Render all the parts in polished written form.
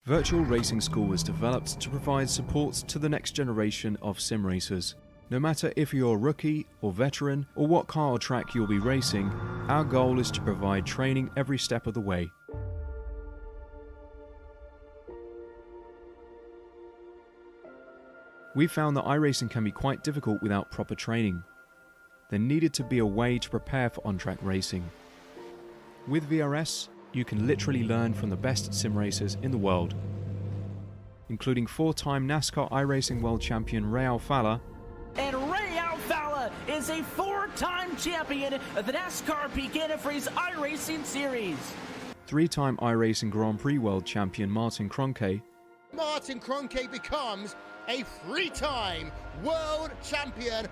Virtual Racing School was developed to provide support to the next generation of sim racers. No matter if you're a rookie or veteran or what car or track you'll be racing, our goal is to provide training every step of the way. We found that iRacing can be quite difficult without proper training. There needed to be a way to prepare for on-track racing. With VRS, you can literally learn from the best sim racers in the world, including four-time NASCAR iRacing World Champion Ray Alfalla. And Ray Alfalla is a four-time champion of the NASCAR Peak Antifreeze iRacing Series. Three-time iRacing Grand Prix World Champion Martin Kroenke. Martin Kroenke becomes a three-time world champion.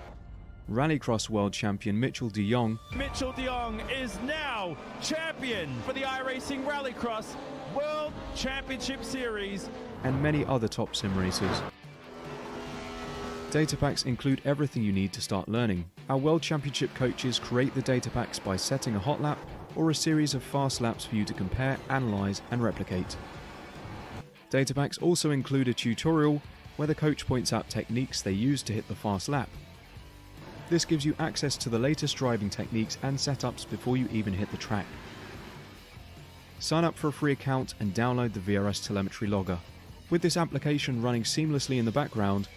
Rallycross World Champion Mitchell de Jong. Mitchell de Jong is now champion for the iRacing Rallycross World Championship Series. And many other top sim racers. Data packs include everything you need to start learning. Our World Championship coaches create the data packs by setting a hot lap or a series of fast laps for you to compare, analyze, and replicate. Data packs also include a tutorial where the coach points out techniques they use to hit the fast lap. This gives you access to the latest driving techniques and setups before you even hit the track. Sign up for a free account and download the VRS telemetry logger. With this application running seamlessly in the background,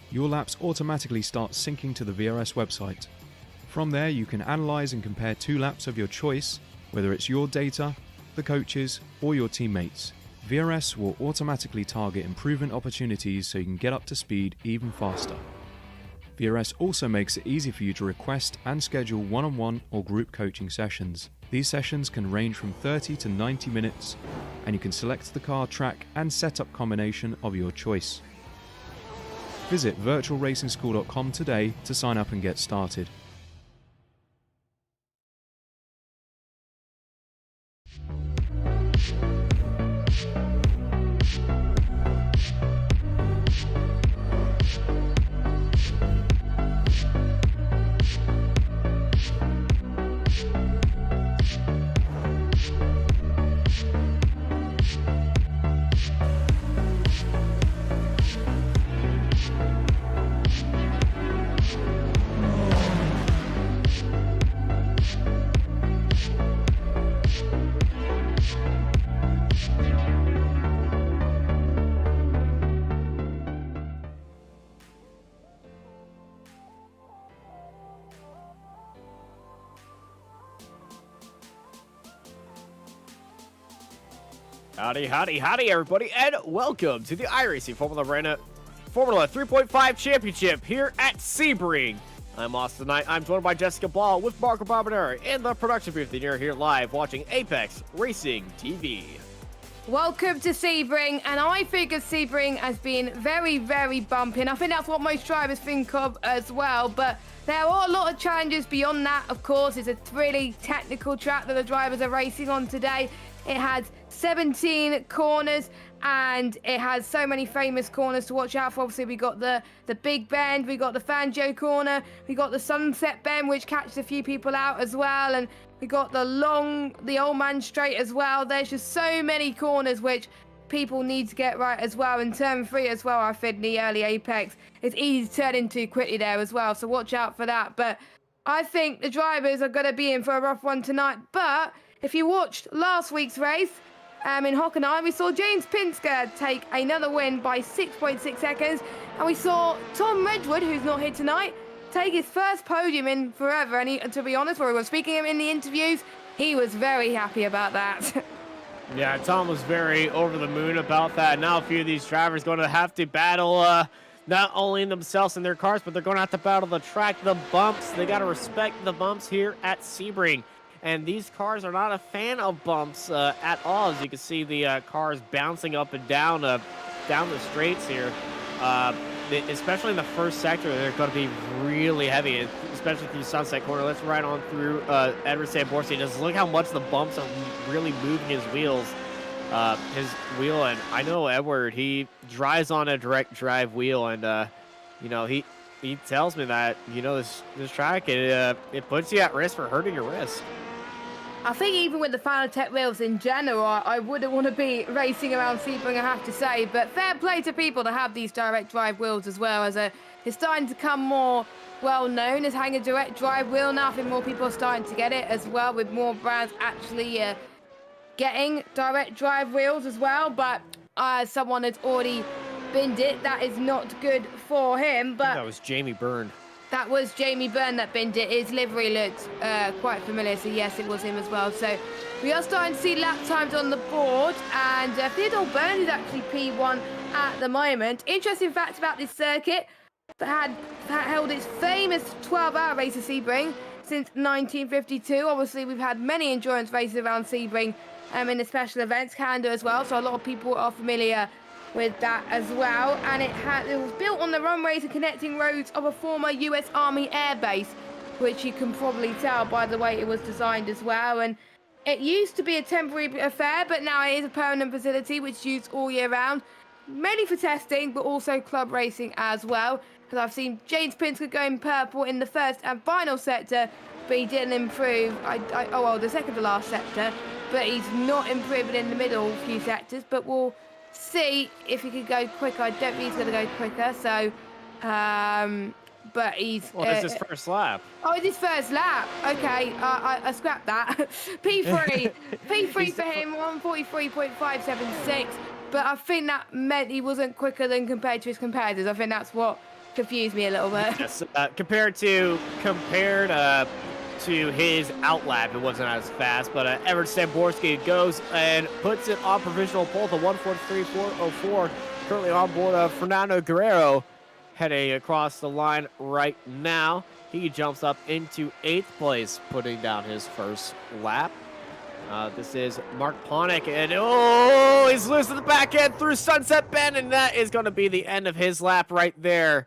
your laps automatically start syncing to the VRS website. From there, you can analyze and compare two laps of your choice, whether it's your data, the coaches, or your teammates. VRS will automatically target improvement opportunities so you can get up to speed even faster. VRS also makes it easy for you to request and schedule one-on-one or group coaching sessions. These sessions can range from 30 to 90 minutes, and you can select the car, track, and setup combination of your choice. Visit virtualracingschool.com today to sign up and get started. Howdy, everybody, and welcome to the iRacing Formula 3.5 Championship here at Sebring. I'm Austin Knight. I'm joined by Jessica Ball with Marco Barbonera in the production booth, and you're here live watching Apex Racing TV. Welcome to Sebring, and I think of Sebring as being very, very bumpy, and I think that's what most drivers think of as well, but there are a lot of challenges beyond that. Of course, it's a really technical track that the drivers are racing on today. It has 17 corners, and it has so many famous corners to watch out for. Obviously, we got the Big Bend, we got the Fangio corner, we got the Sunset Bend, which catches a few people out as well, and we got the Old Man Straight as well. There's just so many corners which people need to get right as well. In turn 3 as well, I think, in the early Apex, it's easy to turn into quickly there as well, so watch out for that. But I think the drivers are going to be in for a rough one tonight. But if you watched last week's race in Hockenheim, we saw James Pinsker take another win by 6.6 seconds. And we saw Tom Redwood, who's not here tonight, take his first podium in forever. And to be honest, when we were speaking to him in the interviews, he was very happy about that. Yeah, Tom was very over the moon about that. Now a few of these drivers going to have to battle not only themselves and their cars, but they're going to have to battle the track, the bumps. They got to respect the bumps here at Sebring. And these cars are not a fan of bumps at all. As you can see, the cars bouncing up and down the straights here. Especially in the first sector, they're going to be really heavy, especially through Sunset Corner. Let's ride on through Edward Samborsi. Just look how much the bumps are really moving his wheels. And I know Edward, he drives on a direct drive wheel, and he tells me that this track it puts you at risk for hurting your wrist. I think even with the Fanatec wheels in general, I wouldn't want to be racing around Sebring, I have to say. But fair play to people to have these direct drive wheels as well, as it's starting to become more well known as having a direct drive wheel now. I think more people are starting to get it as well, with more brands actually getting direct drive wheels as well. But someone has already binned it. That is not good for him. But That was Jamie Byrne. that was Jamie Byrne that binned it. His livery looked quite familiar, so yes, it was him as well. So we are starting to see lap times on the board, and Theodore Byrne is actually P1 at the moment. Interesting fact about this circuit, that held its famous 12-hour race of Sebring since 1952. Obviously, we've had many endurance races around Sebring in the special events calendar as well, so a lot of people are familiar with that as well. And it was built on the runways and connecting roads of a former US Army air base, which you can probably tell by the way it was designed as well. And it used to be a temporary affair, but now it is a permanent facility which is used all year round, mainly for testing, but also club racing as well. Because I've seen James Pinsker going purple in the first and final sector, but he didn't improve. The second to last sector, but he's not improving in the middle few sectors. But we'll see if he could go quicker. I don't think he's going to go quicker. So, but he's. Well, it's his first lap. Oh, it's his first lap. Okay, I scrapped that. P3, P3 for him, 143.576. But I think that meant he wasn't quicker than compared to his competitors. I think that's what confused me a little bit. Yes, compared to his outlap, it wasn't as fast. But Everett Stamborski goes and puts it on provisional pole to 143.404. Currently on board of Fernando Guerrero, heading across the line right now. He jumps up into 8th place, putting down his first lap. This is Mark Ponick, and he's loose to the back end through Sunset Bend, and that is going to be the end of his lap right there.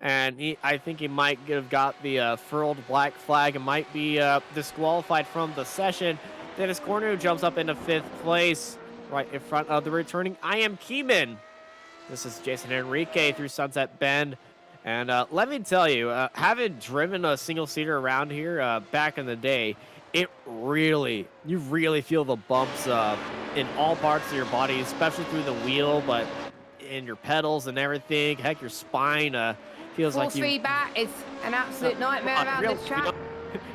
And I think he might have got the furled black flag and might be disqualified from the session. Dennis Cornu jumps up into 5th place, right in front of the returning I Am Keyman. This is Jason Enrique through Sunset Bend. And let me tell you, having driven a single-seater around here back in the day, you really feel the bumps in all parts of your body, especially through the wheel, but in your pedals and everything. Heck, your spine feels like force feedback is an absolute nightmare around this track.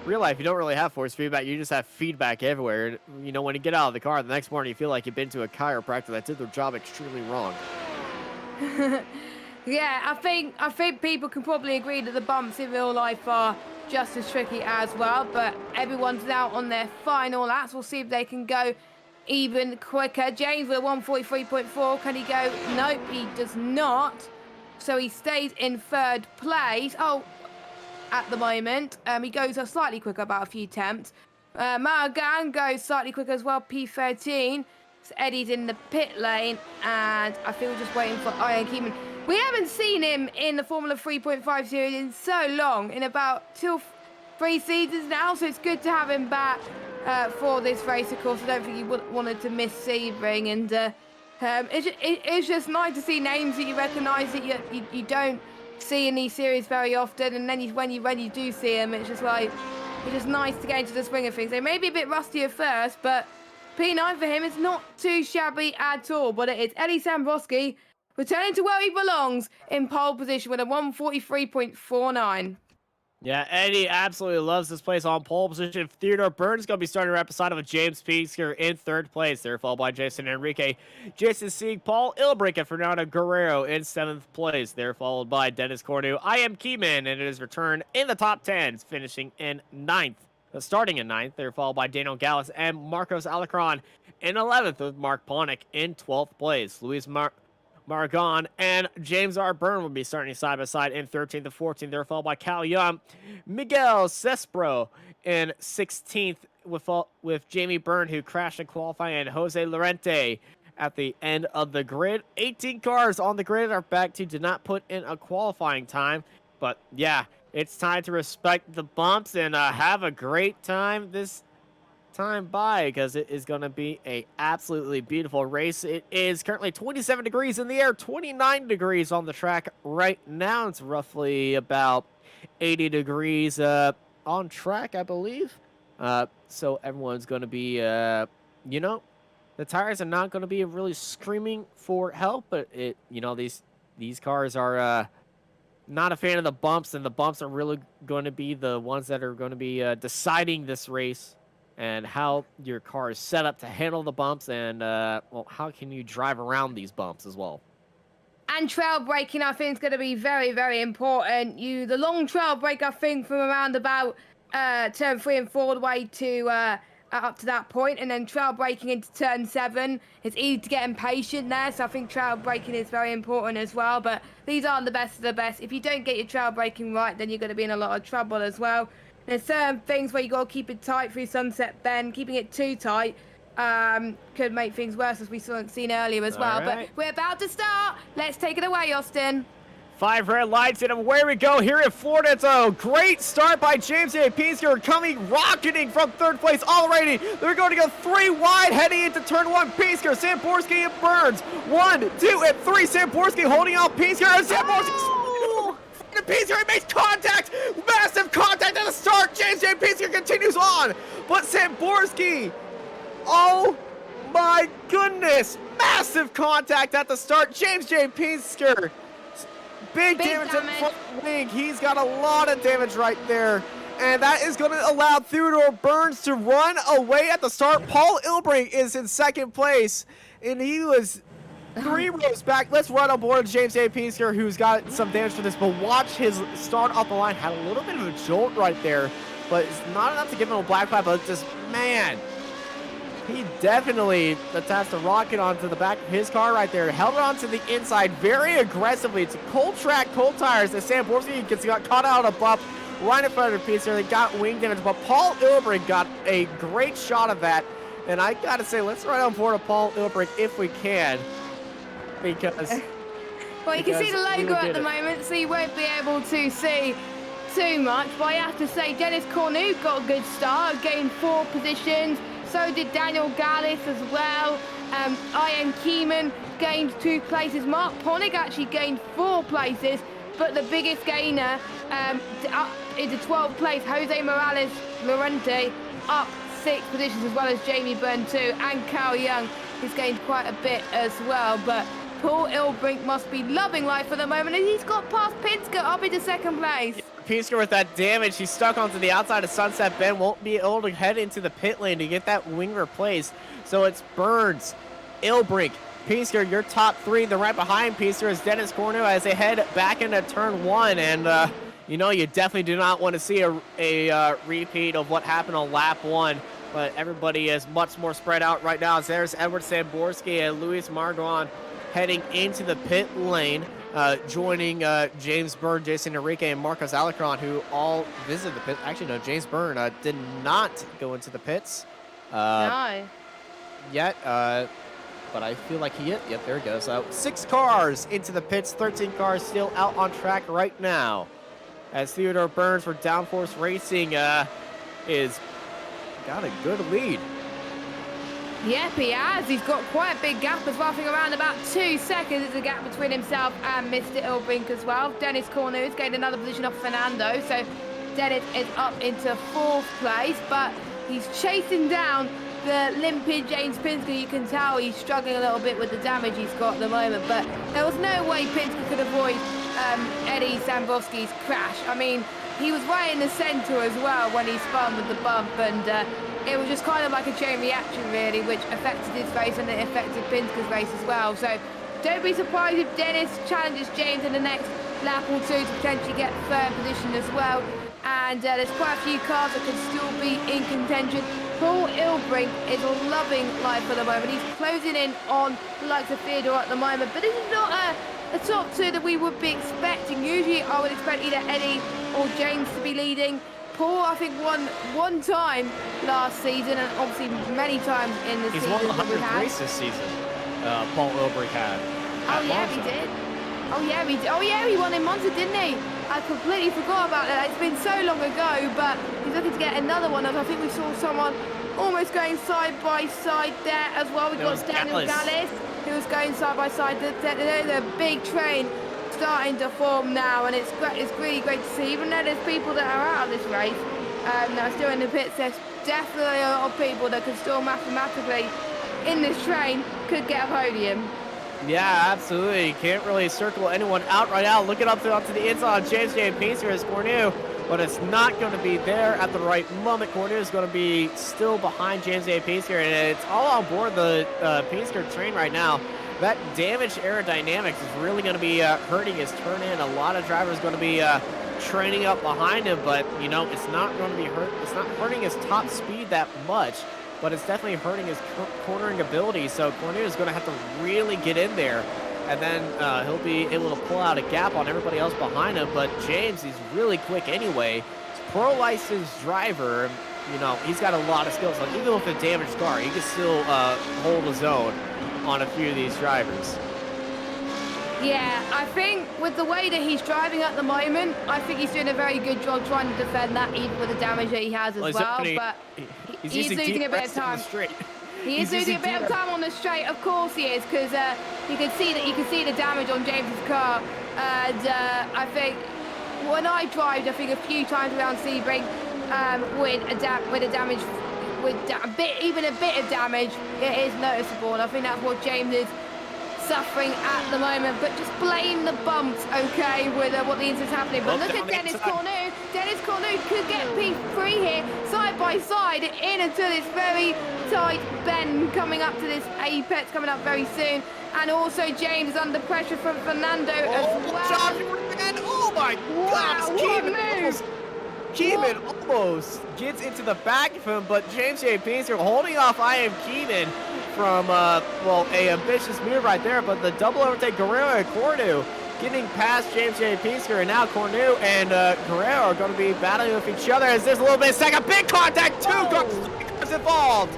Real life, you don't really have force feedback. You just have feedback everywhere. And, when you get out of the car the next morning, you feel like you've been to a chiropractor that did their job extremely wrong. Yeah, I think people can probably agree that the bumps in real life are just as tricky as well, but everyone's now on their final laps. We'll see if they can go even quicker. James with 143.4, can he go? Nope, he does not. So he stays in 3rd place. At the moment, he goes slightly quicker, about a few tenths. Maragan goes slightly quicker as well, P13. So Eddie's in the pit lane, and I think we're just waiting for Ian Keyman. We haven't seen him in the Formula 3.5 series in so long, in about 3 seasons now, so it's good to have him back for this race. Of course, I don't think he wanted to miss Sebring, and it's just nice to see names that you recognise that you don't see in these series very often, and then when you do see them, it's just nice to get into the swing of things. They may be a bit rusty at first, but P9 for him is not too shabby at all. But it is Eddie Sambrowski returning to where he belongs in pole position with a 143.49. Yeah, Eddie absolutely loves this place on pole position. Theodore Burns going to be starting right beside of James Pinsker in 3rd place. They're followed by Jason Enrique, Jason Sieg, Paul Ilbrick, and Fernando Guerrero in 7th place. They're followed by Dennis Cornu, I Am Keyman, and his return in the top 10, finishing in 9th. Starting in 9th, they're followed by Daniel Gallus and Marcos Alarcon in 11th, with Mark Ponick in 12th place. Luis Margon and James R. Byrne will be starting side by side in 13th and 14th. They're followed by Cal Young, Miguel Cespro in 16th, with Jamie Byrne, who crashed in qualifying, and Jose Lorente at the end of the grid. 18 cars on the grid. Our back team did not put in a qualifying time, but yeah, it's time to respect the bumps and have a great time this time by, because it is going to be a absolutely beautiful race. It is currently 27 degrees in the air, 29 degrees on the track right now. It's roughly about 80 degrees on track, I believe. so everyone's going to be, you know, the tires are not going to be really screaming for help, but these cars are not a fan of the bumps, and the bumps are really going to be the ones that are going to be deciding this race and how your car is set up to handle the bumps, and well, how can you drive around these bumps as well. And trail braking, I think, is going to be very, very important. The long trail brake, I think, from around about turn 3 and 4 all the way to up to that point, and then trail braking into turn 7. It's easy to get impatient there, so I think trail braking is very important as well. But these aren't the best of the best. If you don't get your trail braking right, then you're going to be in a lot of trouble as well. There's certain things where you got to keep it tight through Sunset Bend. Keeping it too tight could make things worse, as we seen earlier as well. Right. But we're about to start. Let's take it away, Austin. 5 red lights, and away we go here in Florida. It's a great start by James A. Pinsker, coming rocketing from 3rd place already. They're going to go 3 wide heading into turn 1. Pinsker, Samborski, and Burns. 1, 2, and 3. Samborski holding out Pinsker, and Samborski. Pinsker makes contact, massive contact at the start. James J. Pinsker continues on, but Samborski, oh my goodness, massive contact at the start. James J. Pinsker, big damage at the front wing. He's got a lot of damage right there, and that is going to allow Theodore Burns to run away at the start. Paul Ilbrink is in 2nd place, and he was 3 rows back. Let's run on board James A. Pinsker, who's got some damage for this, but watch his start off the line. Had a little bit of a jolt right there, but it's not enough to give him a black flag. But just, man, he definitely attached a rocket onto the back of his car right there. Held it onto the inside very aggressively. It's a cold track, cold tires. As Sam Borski got caught out of a bump right in front of the Pinsker. They got wing damage, but Paul Ilbrink got a great shot of that. And I got to say, let's ride on board of Paul Ilbrink if we can. Because well, you can see the logo at the moment, so you won't be able to see too much. But I have to say, Dennis Cornu got a good start, gained 4 positions. So did Daniel Gallis as well. Ian Keeman gained 2 places. Mark Ponig actually gained 4 places. But the biggest gainer up into 12th place, Jose Morales Lorente, up 6 positions, as well as Jamie Byrne too. And Carl Young, who's gained quite a bit as well. But Paul Ilbrink must be loving life for the moment, and he's got past Pinsker up into 2nd place. Pinsker with that damage, he's stuck onto the outside of Sunset Bend, won't be able to head into the pit lane to get that wing replaced. So it's Burns, Ilbrink, Pinsker, your top 3. The right behind Pinsker is Dennis Cornu as they head back into turn 1. And, you know, you definitely do not want to see a repeat of what happened on lap 1. But everybody is much more spread out right now. As there's Edward Samborski and Luis Margon heading into the pit lane, joining James Byrne, Jason Enrique, and Marcos Alarcon, who all visited the pit. Actually, no, James Byrne did not go into the pits yet, but I feel like he is. Yep, there he goes. 6 cars into the pits, 13 cars still out on track right now. As Theodore Burns for Downforce Racing is got a good lead. Yep, he has. He's got quite a big gap as well. I think around about 2 seconds is the gap between himself and Mr. Ilbrink as well. Dennis Cornu's gained another position off Fernando, so Dennis is up into 4th place, but he's chasing down the limpid James Pinsker. You can tell he's struggling a little bit with the damage he's got at the moment, but there was no way Pinsker could avoid Eddie Samborski's crash. I mean, he was right in the centre as well when he spun with the bump, and it was just kind of like a chain reaction, really, which affected his race and it affected Pinsker's race as well. So don't be surprised if Dennis challenges James in the next lap or 2 to potentially get 3rd position as well. And there's quite a few cars that could still be in contention. Paul Ilbrink is loving life for the moment. He's closing in on the likes of Theodore at the moment, but this is not a top 2 that we would be expecting. Usually I would expect either Eddie or James to be leading. Paul, I think, won 1 time last season, and obviously many times in the season. He's won 100 races this season. Paul Ilbrink had. Oh yeah, he did. Oh yeah, he did. Oh yeah, he won in Monza, didn't he? I completely forgot about that. It's been so long ago, but he's looking to get another one. I think we saw someone almost going side by side there as well. We got Daniel Gallis, who was going side by side. The big train starting to form now, and it's really great to see. Even though there's people that are out of this race that are still in the pits, there's definitely a lot of people that could still mathematically, in this train, could get a podium. Yeah, absolutely. Can't really circle anyone out right now. Looking up to the inside, James J. Pinsker is Cornu, but it's not going to be there at the right moment. Cornu is going to be still behind James J. Pinsker, and it's all on board the Pinsker train right now. That damaged aerodynamics is really going to be hurting his turn in. A lot of drivers going to be training up behind him, but you know, it's not going to be it's not hurting his top speed that much, but it's definitely hurting his cornering ability. So Cornu is going to have to really get in there, and then he'll be able to pull out a gap on everybody else behind him. But James, he's really quick anyway. He's a pro licensed driver. You know, he's got a lot of skills. Like, even with a damaged car, he can still hold his own on a few of these drivers. Yeah, I think with the way that he's driving at the moment, I think he's doing a very good job trying to defend that, even with the damage that he has as well. But he's losing a bit of time. He is losing a bit of time on the straight. Of course he is, because you can see the damage on James's car. And I think when I drive, I think a few times around Sebring even a bit of damage, it is noticeable, and I think that's what James is suffering at the moment. But just blame the bumps, okay, with what the incident's happening. But look at Dennis Cornu. Dennis Cornu could get P3 here, side by side, in into this very tight bend coming up to this apex, coming up very soon. And also James is under pressure from Fernando as well. Oh my gosh, Keeman almost gets into the back of him, but James J. Pinsker holding off I Am Keeman from, well, a ambitious move right there, but the double overtake Guerrero and Cornu getting past James J. Pinsker, and now Cornu and Guerrero are going to be battling with each other as there's a little bit of second. Big contact, two cars involved.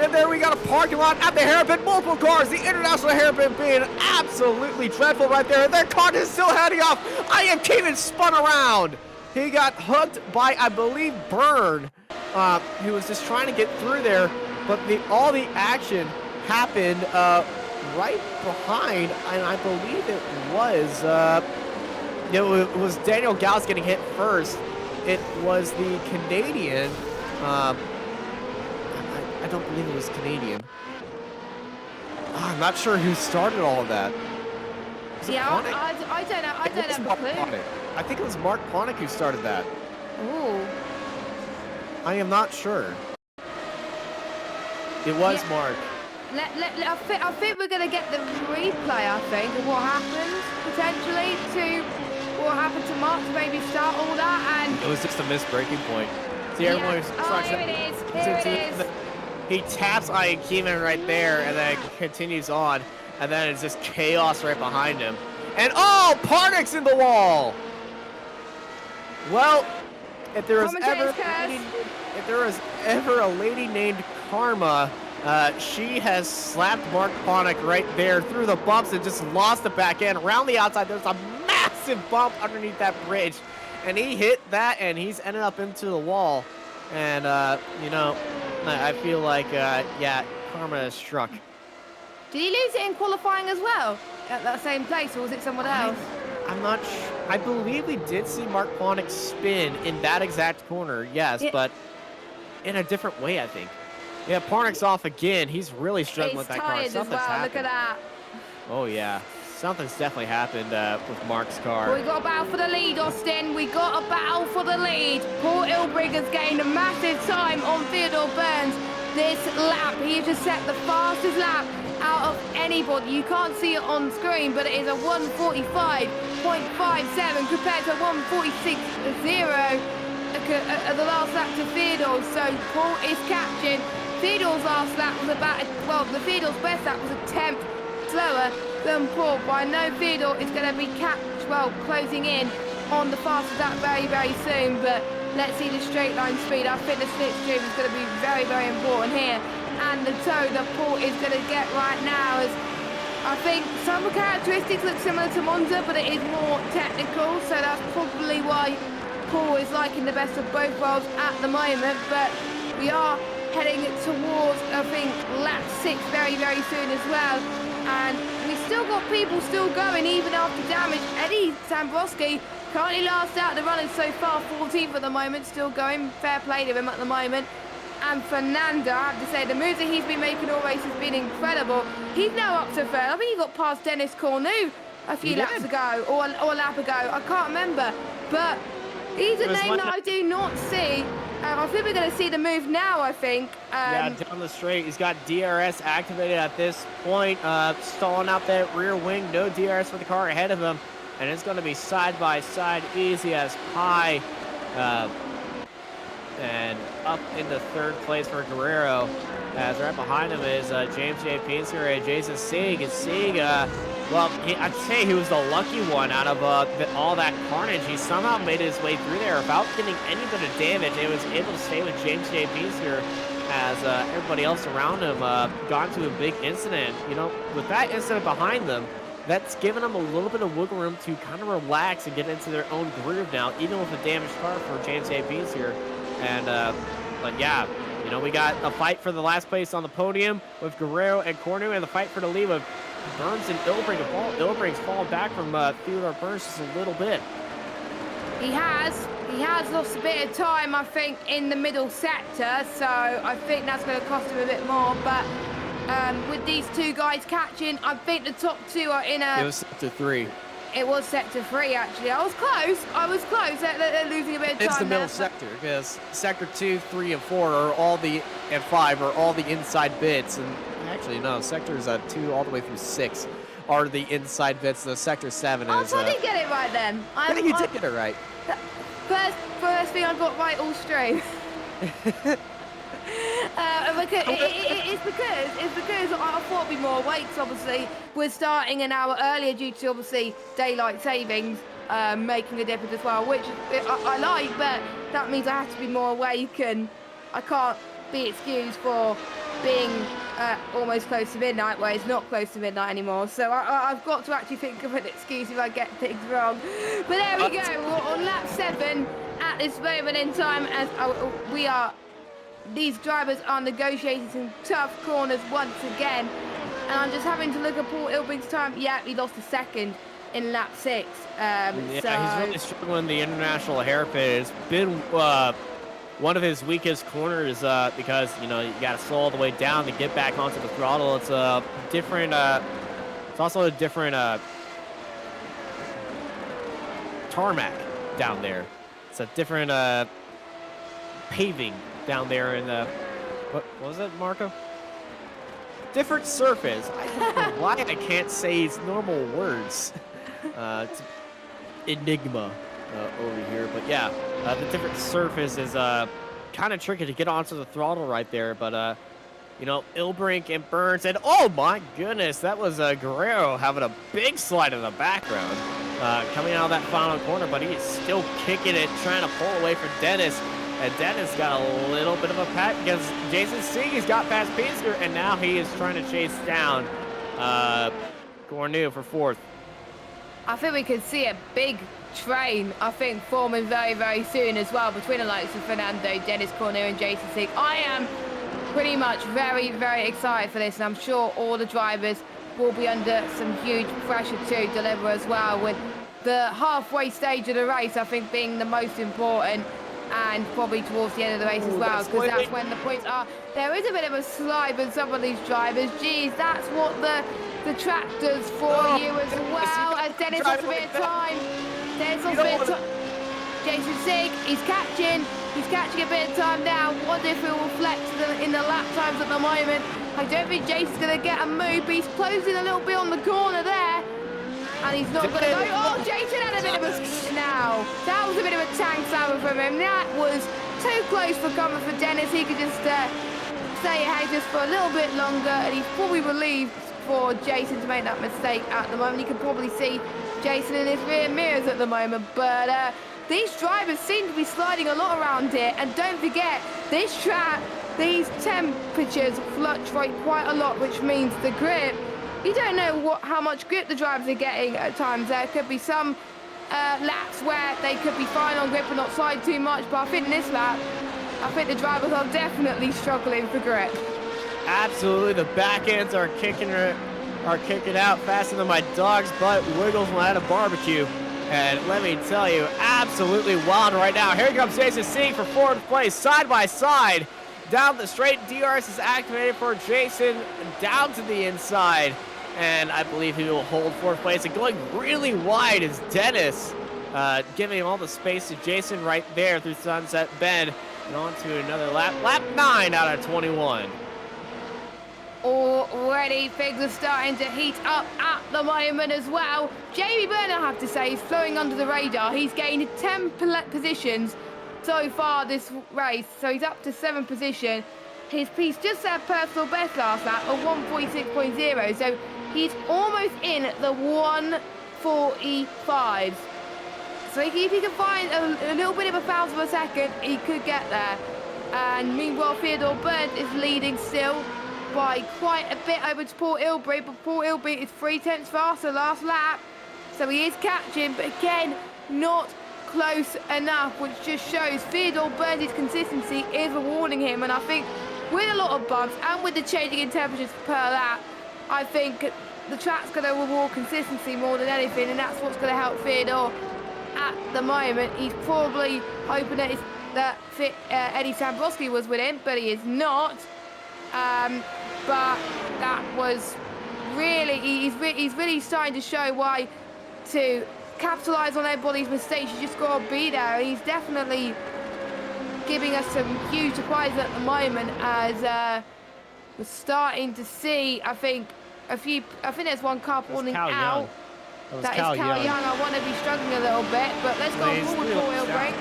And there we got a parking lot at the hairpin, multiple cars, the international hairpin being absolutely dreadful right there, and their car is still heading off. I Am Keeman spun around. He got hooked by, I believe, Byrne, who was just trying to get through there, but all the action happened right behind, and I believe it was Daniel Gauss getting hit first. It was the Canadian. I don't believe it was Canadian. I'm not sure who started all of that. Yeah, I don't know. I don't have a clue. I think it was Mark Ponick who started that. Ooh. I am not sure. It was Mark. I think we're going to get the replay, I think, of what happened, potentially, to what happened to Mark to maybe start all that. And it was just a missed breaking point. See, everyone here it is. Here it is. He taps Ian Keeman right there, and then continues on. And then it's just chaos right behind him. And Parnick's in the wall! Well, if there was ever a lady named Karma, she has slapped Mark Ponick right there through the bumps and just lost the back end. Around the outside, there's a massive bump underneath that bridge. And he hit that, and he's ended up into the wall. And, you know, I feel like, Karma has struck. Did he lose it in qualifying as well at that same place, or was it someone else? I'm not sure. I believe we did see Mark Ponick spin in that exact corner, yes, but in a different way, I think. Yeah, Ponick's off again. He's really struggling with that car. He's tired as well. Look at that. Oh, yeah. Something's definitely happened with Mark's car. We got a battle for the lead, Austin. We got a battle for the lead. Paul Ilbrigger's gained a massive time on Theodore Burns this lap. He just set the fastest lap out of anybody. You can't see it on screen, but it is a 1:45.57 compared to 1:46.0 at the last lap to Theodore. So Paul is catching. Theodore's last lap was the Theodore's best lap was a tenth slower than Paul, but I know Theodore is going to be closing in on the fastest lap very, very soon. But let's see the straight line speed. I think the slipstream is going to be very, very important here. And the toe that Paul is going to get right now is, I think some characteristics look similar to Monza, but it is more technical, so that's probably why Paul is liking the best of both worlds at the moment. But we are heading towards, I think, lap 6 very, very soon as well. And we still got people still going even after damage. Eddie Sambrowski currently last out the running so far, 14th at the moment, still going. Fair play to him at the moment. and Fernando, I have to say, the moves that he's been making all race has been incredible. He's now up to third. I think he got past Dennis Cornu a few laps ago, or a lap ago. I can't remember. But he's a name that I do not see. I think we're going to see the move now, I think. Yeah, down the straight. He's got DRS activated at this point. Stalling out that rear wing. No DRS for the car ahead of him. And it's going to be side-by-side, easy as pie. And up into third place for Guerrero. As right behind him is James J. Pinsker and Jason Sieg. And Sieg, well, I'd say he was the lucky one out of all that carnage. He somehow made his way through there without getting any bit of damage. He was able to stay with James J. Pinsker as everybody else around him got into a big incident. You know, with that incident behind them, that's given them a little bit of wiggle room to kind of relax and get into their own groove now, even with a damaged car for James A. Pinsker. And, but yeah, you know, we got a fight for the last place on the podium with Guerrero and Cornu, and the fight for the lead with Burns and Ilbrink. Ilbrink's fallen back from Theodore Burns just a little bit. He has lost a bit of time, I think, in the middle sector, so I think that's going to cost him a bit more. But with these two guys catching, I think the top two are in a... It was sector 3. It was sector 3, actually. I was close. They're losing a bit of time. It's the middle sector, because sector 2, 3, and 4 are all the, and 5 are all the inside bits. And actually, no, sectors 2 all the way through 6 are the inside bits. The sector 7 is... I didn't get it right then. I think you did get it right. First thing I got right all straight. It's because I thought it'd be more weights. Obviously, we're starting an hour earlier due to obviously daylight savings making a difference as well, which I like, but that means I have to be more awake and I can't be excused for being almost close to midnight, where it's not close to midnight anymore. So I've got to actually think of an excuse if I get things wrong. But there we go. We're on lap 7 at this moment in time, as these drivers are negotiating some tough corners once again. And I'm just having to look at Paul Ilbrink's time. Yeah, he lost a second in lap 6. He's really struggling the international hairpin. It's been one of his weakest corners because, you know, you got to slow all the way down to get back onto the throttle. It's a different, it's also a different tarmac down there. It's a different paving down there in the, what was it, Marco? Different surface. I don't know why I can't say his normal words. It's enigma over here, but yeah, the different surface is kind of tricky to get onto the throttle right there. But you know, Ilbrink and Burns, and oh my goodness, that was Guerrero having a big slide in the background, coming out of that final corner, but he is still kicking it, trying to pull away from Dennis. And Dennis got a little bit of a pat because Jason Sieg has got past Pinsker, and now he is trying to chase down Cornu for 4th. I think we could see a big train, I think, forming very, very soon as well between the likes of Fernando, Dennis Cornu, and Jason Sieg. I am pretty much very, very excited for this, and I'm sure all the drivers will be under some huge pressure to deliver as well, with the halfway stage of the race, I think, being the most important. And probably towards the end of the race as well, because that's when the points are. There is a bit of a slide with some of these drivers. Geez, that's what the track does for you as well. As Dennis lost a bit of time. Jason Sieg, he's catching a bit of time now. What if it will flex in the lap times at the moment? I don't think Jason's going to get a move, but he's closing a little bit on the corner there. And he's not going to go. Oh, Jason had a bit of a now. That was a bit of a tank slammer from him. That was too close for comfort for Dennis. He could just stay ahead just for a little bit longer, and he's probably relieved for Jason to make that mistake at the moment. You can probably see Jason in his rear mirrors at the moment, but these drivers seem to be sliding a lot around here. And don't forget, this track, these temperatures fluctuate quite a lot, which means the grip, you don't know how much grip the drivers are getting at times. There could be some laps where they could be fine on grip and not slide too much, but I think this lap, I think the drivers are definitely struggling for grip. Absolutely, the back ends are kicking out faster than my dog's butt wiggles when I had a barbecue. And let me tell you, absolutely wild right now. Here comes Jason Sieg for 4th place, side by side. down the straight. DRS is activated for Jason down to the inside. And I believe he will hold 4th place. And going really wide is Dennis, giving all the space to Jason right there through Sunset Bend. And on to another lap. Lap 9 out of 21. Already things are starting to heat up at the moment as well. Jamie Byrne, I have to say, is flowing under the radar. He's gained 10 positions so far this race, so he's up to 7th position. He's just set personal best last lap of 146.0, so he's almost in the 145s. So if he can find a little bit of a thousandth of a second, he could get there. And meanwhile, Theodore Burns is leading still by quite a bit over to Paul Ilbrey, but Paul Ilbrey is 3/10 faster last lap, so he is catching, but again, not close enough, which just shows Theodore Burns' consistency is rewarding him. And I think with a lot of bumps and with the changing in temperatures per lap, I think the track's going to reward consistency more than anything, and that's what's going to help Theodore at the moment. He's probably hoping that Eddie Sambrowski was with him, but he is not. But that was really, he's really starting to show why to capitalise on everybody's mistakes. You just got to be there. He's definitely giving us some huge surprises at the moment, as we're starting to see, I think there's one car pulling out. That is Cal Young. I want to be struggling a little bit, but let's go forward for Will Break.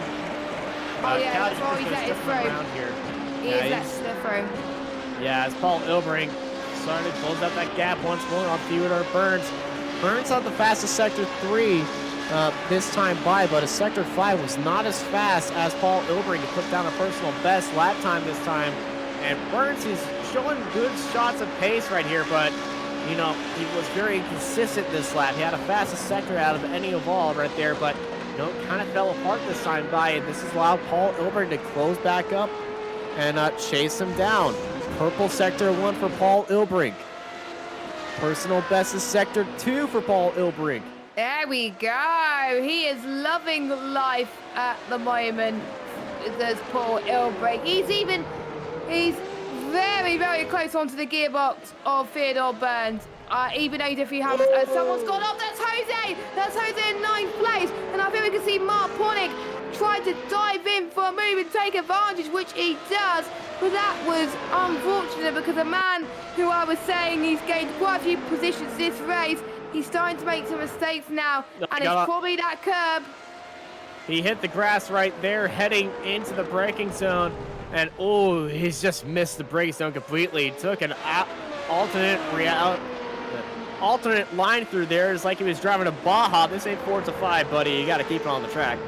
Oh yeah, that's why he's let it through. He is let it through. Yeah, as Paul Ilbrink starting to close out that gap once more on Theodore Burns. Burns on the fastest Sector 3 this time by, but a Sector 5 was not as fast as Paul Ilbrink to put down a personal best lap time this time. And Burns is showing good shots of pace right here, but you know, he was very inconsistent this lap. He had a fastest sector out of any of all right there, but you know, kind of fell apart this time by, and this has allowed Paul Ilbrink to close back up and chase him down. Purple Sector 1 for Paul Ilbrink. Personal best is Sector 2 for Paul Ilbrink. There we go. He is loving life at the moment. There's Paul Ilbrink. He's very, very close onto the gearbox of Theodore Burns. Even though if he has, someone's gone off. That's Jose. That's Jose in 9th place. And I think we can see Mark Pornick try to dive in for a move and take advantage, which he does. But that was unfortunate, because a man who I was saying he's gained quite a few positions this race, he's starting to make some mistakes now. And it's probably that curb. He hit the grass right there, heading into the braking zone. And oh, he's just missed the braking zone completely. He took an alternate line through there. It's like he was driving a Baja. This ain't Forza 5, buddy. You got to keep it on the track.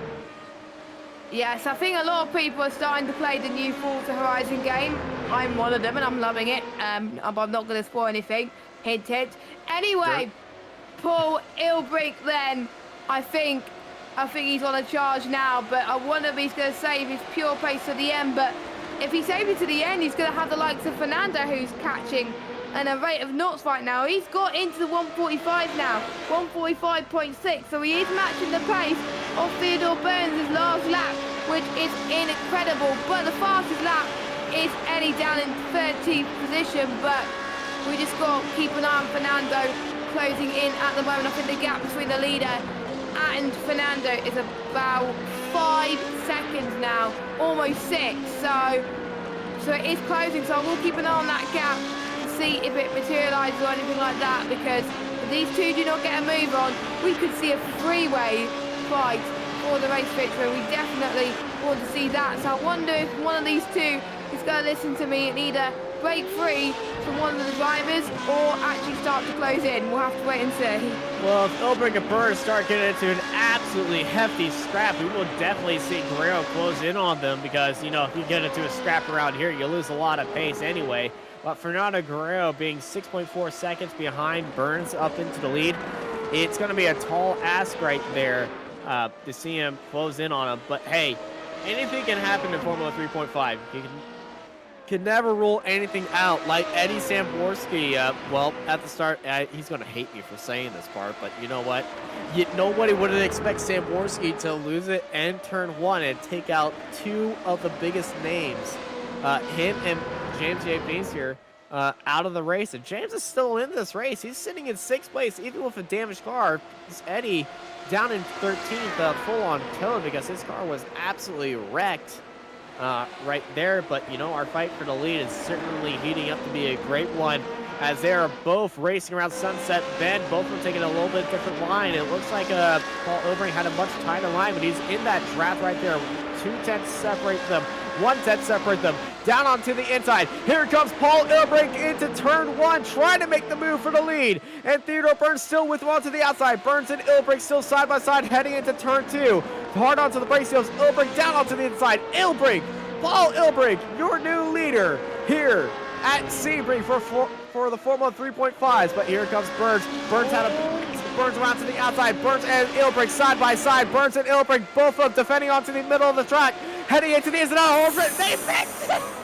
Yes, I think a lot of people are starting to play the new Forza Horizon game. I'm one of them, and I'm loving it. I'm not going to spoil anything. Hint, hint. Anyway, sure. Paul Ilbrink then, I think he's on a charge now, but I wonder if he's going to save his pure pace to the end. But if he saves it to the end, he's going to have the likes of Fernando, who's catching at a rate of knots right now. He's got into the 145 now, 145.6, so he is matching the pace of Theodore Burns' last lap, which is incredible. But the fastest lap is Eddie down in 13th position, but we just got to keep an eye on Fernando closing in at the moment. I think the gap between the leader and Fernando is about 5 seconds now, almost 6, so it is closing, so we'll keep an eye on that gap to see if it materializes or anything like that, because if these two do not get a move on, we could see a three-way fight for the race victory. We definitely want to see that, so I wonder if one of these two is going to listen to me and either break free from one of the drivers or actually start to close in. We'll have to wait and see. Well, if Ilbrink and Burns start getting into an absolutely hefty scrap, we will definitely see Guerrero close in on them, because, you know, if you get into a scrap around here, you lose a lot of pace anyway. But Fernando Guerrero being 6.4 seconds behind Burns up into the lead, it's going to be a tall ask right there to see him close in on him. But hey, anything can happen in Formula 3.5. You can never rule anything out. Like Eddie Samborski, well, at the start, he's going to hate me for saying this part, but you know what? Nobody would expect Samborski to lose it and turn 1 and take out 2 of the biggest names him and James J. Pinsker out of the race. And James is still in this race. He's sitting in 6th place, even with a damaged car. It's Eddie down in 13th, full-on code, because his car was absolutely wrecked right there. But, you know, our fight for the lead is certainly heating up to be a great one, as they are both racing around Sunset Bend, both of them taking a little bit different line. It looks like Paul Ilbrink had a much tighter line, but he's in that draft right there. 2 tenths separate them. 1 tenth separate them. Down onto the inside. Here comes Paul Ilbrink into turn 1, trying to make the move for the lead. And Theodore Burns still with him onto the outside. Burns and Ilbrink still side by side heading into turn 2. Hard onto the brake seals. Ilbrink down onto the inside. Ilbrink, Paul Ilbrink, your new leader here at Sebring for the Formula 3.5s. But here comes Burns. Burns around to the outside. Burns and Ilbrink side by side. Burns and Ilbrink both of them defending onto the middle of the track. Heading into the inside.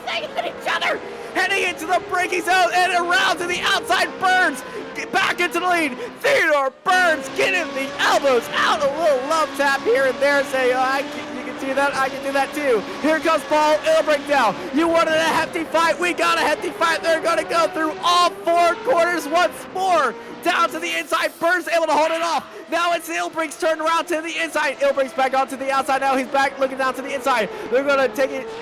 They hit each other. Heading into the braking zone and around to the outside. Burns get back into the lead. Theodore Burns getting the elbows out. A little love tap here and there. Say, you can do that. I can do that too. Here comes Paul Ilbrink now. You wanted a hefty fight. We got a hefty fight. They're going to go through all 4 quarters once more. Down to the inside. Burns able to hold it off. Now it's Ilbrink's turn around to the inside. Ilbrink's back onto the outside. Now he's back looking down to the inside. They're going to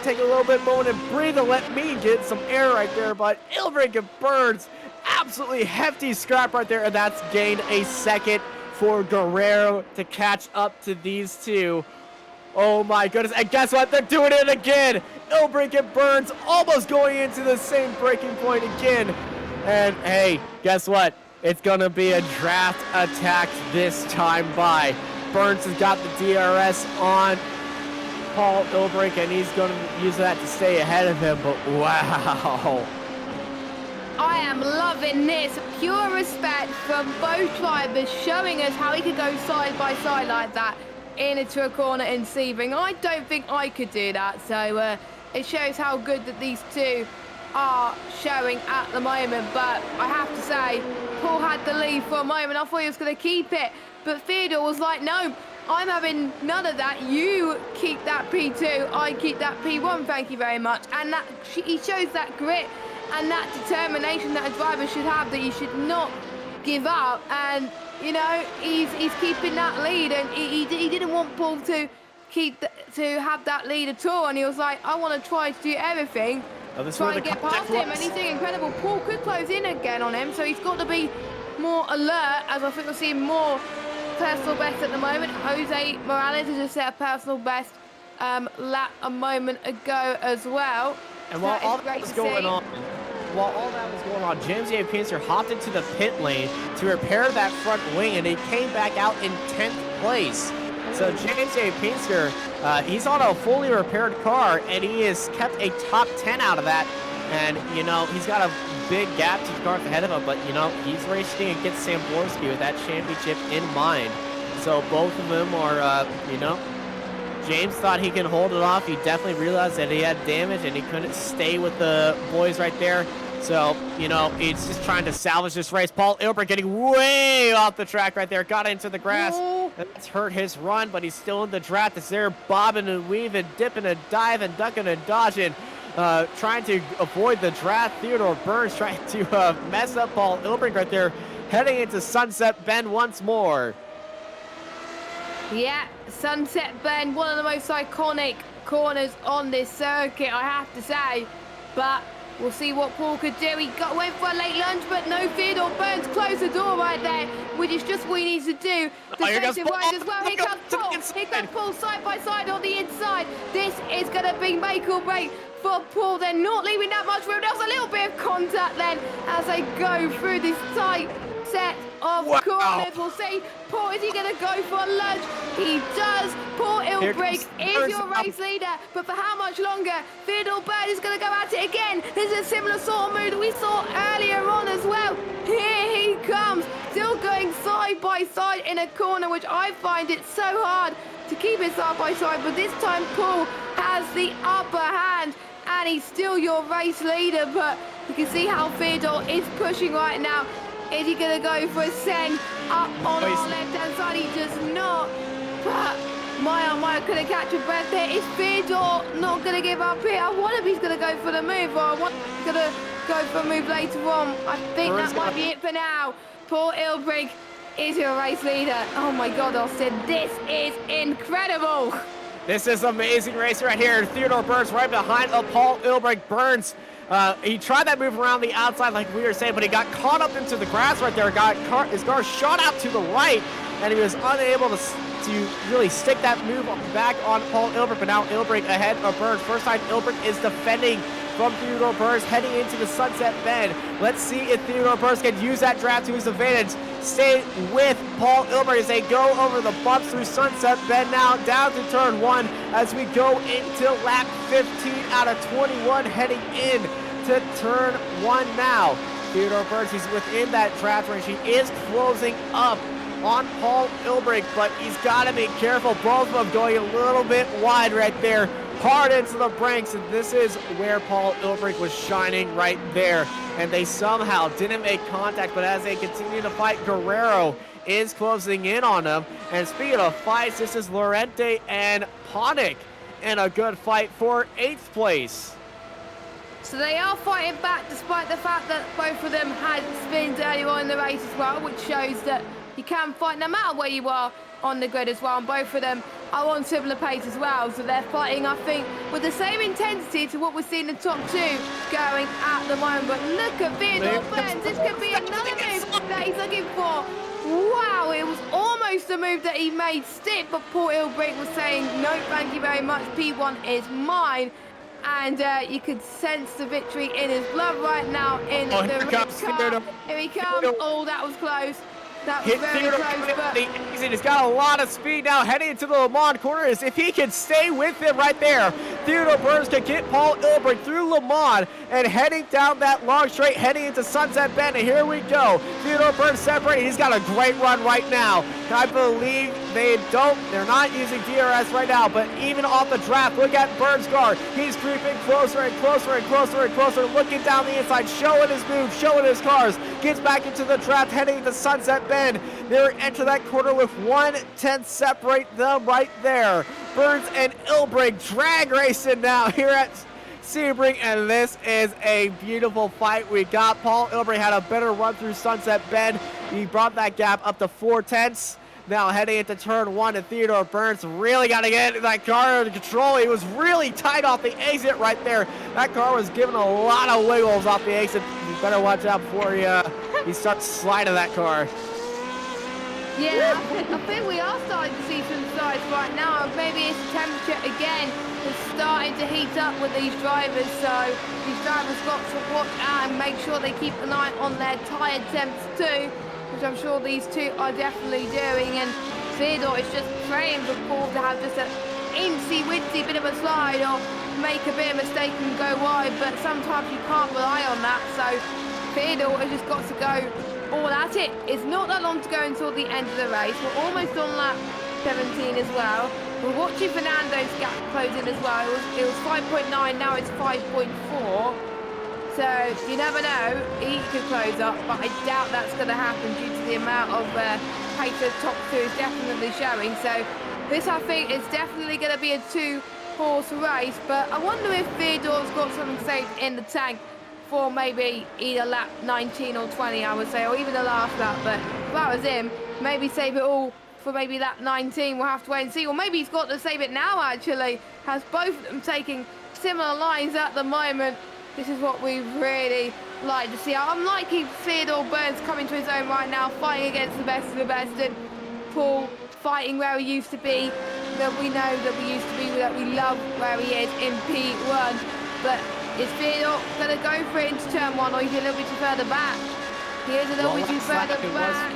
take a little bit moment and breathe and let me get some air right there. But Ilbrink and Burns, absolutely hefty scrap right there. And that's gained a second for Guerrero to catch up to these two. Oh my goodness. And guess what? They're doing it again. Ilbrink and Burns almost going into the same breaking point again. And hey, guess what? It's going to be a draft attack this time by. Burns has got the DRS on Paul Ilbrink, and he's going to use that to stay ahead of him. But wow. I am loving this. Pure respect from both drivers, showing us how he could go side by side like that into a corner in Sebring. I don't think I could do that. So it shows how good that these two are showing at the moment. But I have to say, Paul had the lead for a moment. I thought he was going to keep it, but Theodore was like, no, I'm having none of that. You keep that P2, I keep that P1, thank you very much. And that he shows that grit and that determination that a driver should have, that you should not give up. And you know, he's keeping that lead, and he didn't want Paul to have that lead at all. And he was like, I want to try to do everything, try and get past him, and he's doing incredible. Paul could close in again on him, so he's got to be more alert, as I think we'll see more personal best at the moment. Jose Morales has just set a personal best lap a moment ago as well. And while all that was going on, James A. Pinsker hopped into the pit lane to repair that front wing, and he came back out in 10th place. So James A. Pinsker, he's on a fully repaired car, and he has kept a top 10 out of that. And, you know, he's got a big gap to the cars ahead of him, but, you know, he's racing against Samborski with that championship in mind. So both of them are, you know, James thought he can hold it off. He definitely realized that he had damage and he couldn't stay with the boys right there. So, you know, he's just trying to salvage this race. Paul Ilbrink getting way off the track right there. Got into the grass. That's hurt his run, but he's still in the draft. It's there bobbing and weaving, dipping and diving, ducking and dodging. Trying to avoid the draft. Theodore Burns trying to mess up Paul Ilbrink right there. Heading into Sunset Bend once more. Yeah, Sunset Bend, one of the most iconic corners on this circuit, I have to say. But we'll see what Paul could do. He went for a late lunge, but no, Theodore Burns closed the door right there, which is just what he needs to do. Defensive right as well. Here comes Paul. Here comes Paul side by side on the inside. This is going to be make or break for Paul. They're not leaving that much room. There was a little bit of contact then as they go through this tight set of corners. We'll see. Paul, is he going to go for a lunge? He does. Paul Ilbrink is your race leader, but for how much longer? Theodore Burns is going to go at it again. This is a similar sort of move that we saw earlier on as well. Here he comes, still going side by side in a corner, which I find it so hard to keep it side by side, but this time Paul has the upper hand, and he's still your race leader. But you can see how Theodore is pushing right now. Is he going to go for a send up on our left-hand side? He does not. But my, couldn't catch a breath there. Is Theodore not going to give up here? I wonder if he's going to go for the move, or I wonder if he's going to go for a move later on. I think that might be it for now. Paul Ilbrink is your race leader. Oh my God, Austin, this is incredible. This is amazing racing right here. Theodore Burns right behind Paul Ilbrink. Burns, he tried that move around the outside like we were saying, but he got caught up into the grass right there. His car shot out to the right, and he was unable to really stick that move back on Paul Ilbrink. But now Ilbrink ahead of Burns. First time Ilbrink is defending from Theodore Burns heading into the Sunset Bend. Let's see if Theodore Burns can use that draft to his advantage. Stay with Paul Ilbrink as they go over the bumps through Sunset Bend now down to turn 1 as we go into lap 15 out of 21 heading in to turn 1 now. Theodore Burns, he's within that draft range. He is closing up on Paul Ilbrink, but he's got to be careful. Both of them going a little bit wide right there, hard into the brakes, and this is where Paul Ilbrink was shining right there, and they somehow didn't make contact. But as they continue to fight, Guerrero is closing in on them. And speaking of fights, this is Lorente and Ponick in a good fight for 8th place. So they are fighting back despite the fact that both of them had spins earlier on in the race as well, which shows that you can fight no matter where you are on the grid as well, and both of them are on similar pace as well. So they're fighting, I think, with the same intensity to what we're seeing in the top 2 going at the moment. But look at Theodore Burns. This could be another move that he's looking for. Wow, it was almost a move that he made stick, but Paul Ilbrink was saying, no, thank you very much. P1 is mine. And you could sense the victory in his blood right now in the race car. Here he comes. Oh, that was close. That was very close, but he's got a lot of speed now heading into the Le Mans corners. If he can stay with him right there, Theodore Burns can get Paul Ilbrink through Le Mans and heading down that long straight, heading into Sunset Bend. And here we go. Theodore Burns separating. He's got a great run right now. I believe they're not using DRS right now, but even off the draft, look at Burns' car. He's creeping closer and closer and closer and closer, looking down the inside, showing his moves, showing his cars. Gets back into the draft, heading into Sunset Bend. They enter that corner with 1/10 separate them right there. Burns and Ilbrink drag racing now here at Sebring, and this is a beautiful fight. We got Paul Ilbrink had a better run through Sunset Bend. He brought that gap up to 4/10. Now heading into turn 1, and Theodore Burns really got to get that car under control. He was really tight off the exit right there. That car was giving a lot of wiggles off the exit. You better watch out before he starts sliding that car. Yeah, I think we are starting to see some sides right now. Maybe it's the temperature again is starting to heat up with these drivers, so these drivers got to watch out and make sure they keep an eye on their tyre temps too, which I'm sure these two are definitely doing. And Theodore is just praying for Paul to have just an incy-wincy bit of a slide or make a bit of a mistake and go wide, but sometimes you can't rely on that, so Theodore has just got to go all at it. It's not that long to go until the end of the race. We're almost on lap 17 as well. We're watching Fernando's gap close in as well. It was 5.9, now it's 5.4. So you never know, he could close up, but I doubt that's going to happen due to the amount of pace the top 2 is definitely showing. So this, I think, is definitely going to be a 2-horse race, but I wonder if Theodore's got something saved in the tank for maybe either lap 19 or 20, I would say, or even the last lap. But if that was him, maybe save it all for maybe lap 19. We'll have to wait and see. Or maybe he's got to save it now, actually. Has both of them taking similar lines at the moment. This is what we really like to see. I'm liking Theodore Burns coming to his own right now, fighting against the best of the best, and Paul fighting where he used to be, that we know that we used to be, that we love where he is in P1. But is Theodore going to go for it into turn 1, or is he a little bit too further back? He is a little bit too further back.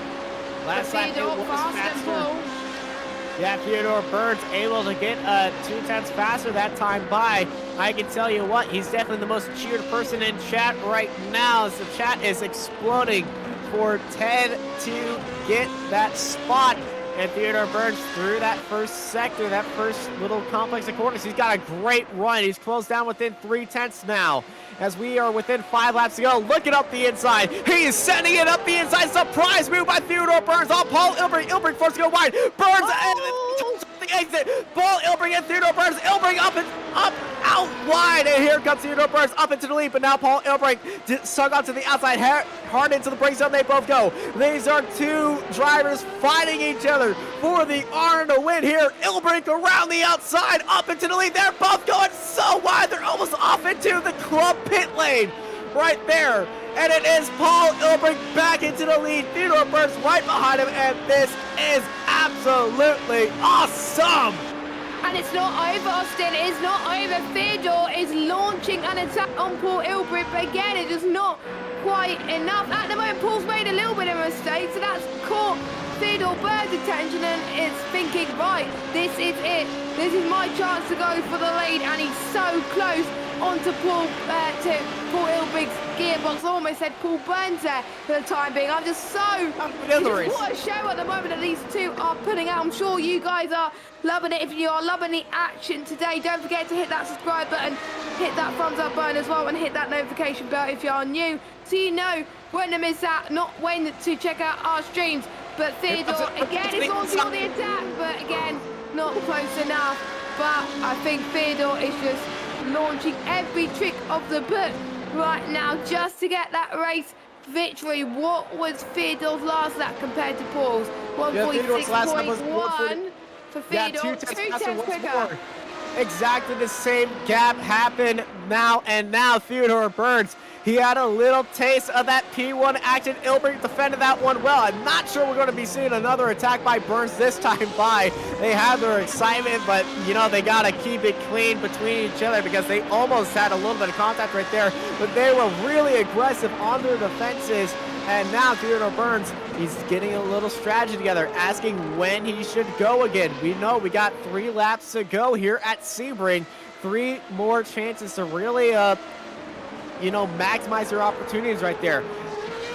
Last lap Theodore it was faster than Paul. Yeah, Theodore Burns able to get 2/10 faster that time by. I can tell you what, he's definitely the most cheered person in chat right now, as the chat is exploding for Ted to get that spot. And Theodore Burns through that first sector, that first little complex of corners. He's got a great run. He's closed down within 3/10 now. As we are within 5 laps to go, looking up the inside. He is sending it up the inside. Surprise move by Theodore Burns on Paul Ilbrink. Ilbrink forced to go wide. Burns at the exit. Paul Ilbrink and Theodore Burns. Ilbrink up and up, out wide. And here comes Theodore Burns up into the lead. But now Paul Ilbrink sunk onto the outside, hard into the break zone. They both go. These are two drivers fighting each other for the honor to win here. Ilbrink around the outside, up into the lead. They're both going so wide. They're almost off into the club pit lane right there. And it is Paul Ilbrink back into the lead. Theodore Burns right behind him, and this is absolutely awesome. And it's not over, Austin. It's not over. Theodore is launching an attack on Paul Ilbrink, but again, it is not quite enough. At the moment, Paul's made a little bit of a mistake, so that's caught Theodore Burns' attention, and it's thinking, right, this is it. This is my chance to go for the lead, and he's so close onto Paul Ilbrink's gearbox. I almost said Paul Burns there for the time being. I'm just so... What a show at the moment that these two are putting out. I'm sure you guys are loving it. If you are loving the action today, don't forget to hit that subscribe button, hit that thumbs up button as well, and hit that notification bell if you are new, so you know when to miss out, not when to check out our streams. But Theodore, again, is launching on the attack, but again, not close enough. But I think Theodore is just launching every trick of the book right now just to get that race victory. What was Theodore's last lap compared to Paul's? 146.1 for Theodore, 2 tenths quicker. Exactly the same gap happened now, and now Theodore Burns, he had a little taste of that P1 action. Ilbrink defended that one well. I'm not sure we're going to be seeing another attack by Burns this time by. They have their excitement, but, you know, they got to keep it clean between each other because they almost had a little bit of contact right there, but they were really aggressive on their defenses. And now Theodore Burns, he's getting a little strategy together, asking when he should go again. We know we got 3 laps to go here at Sebring. 3 more chances to really, you know, maximize their opportunities right there.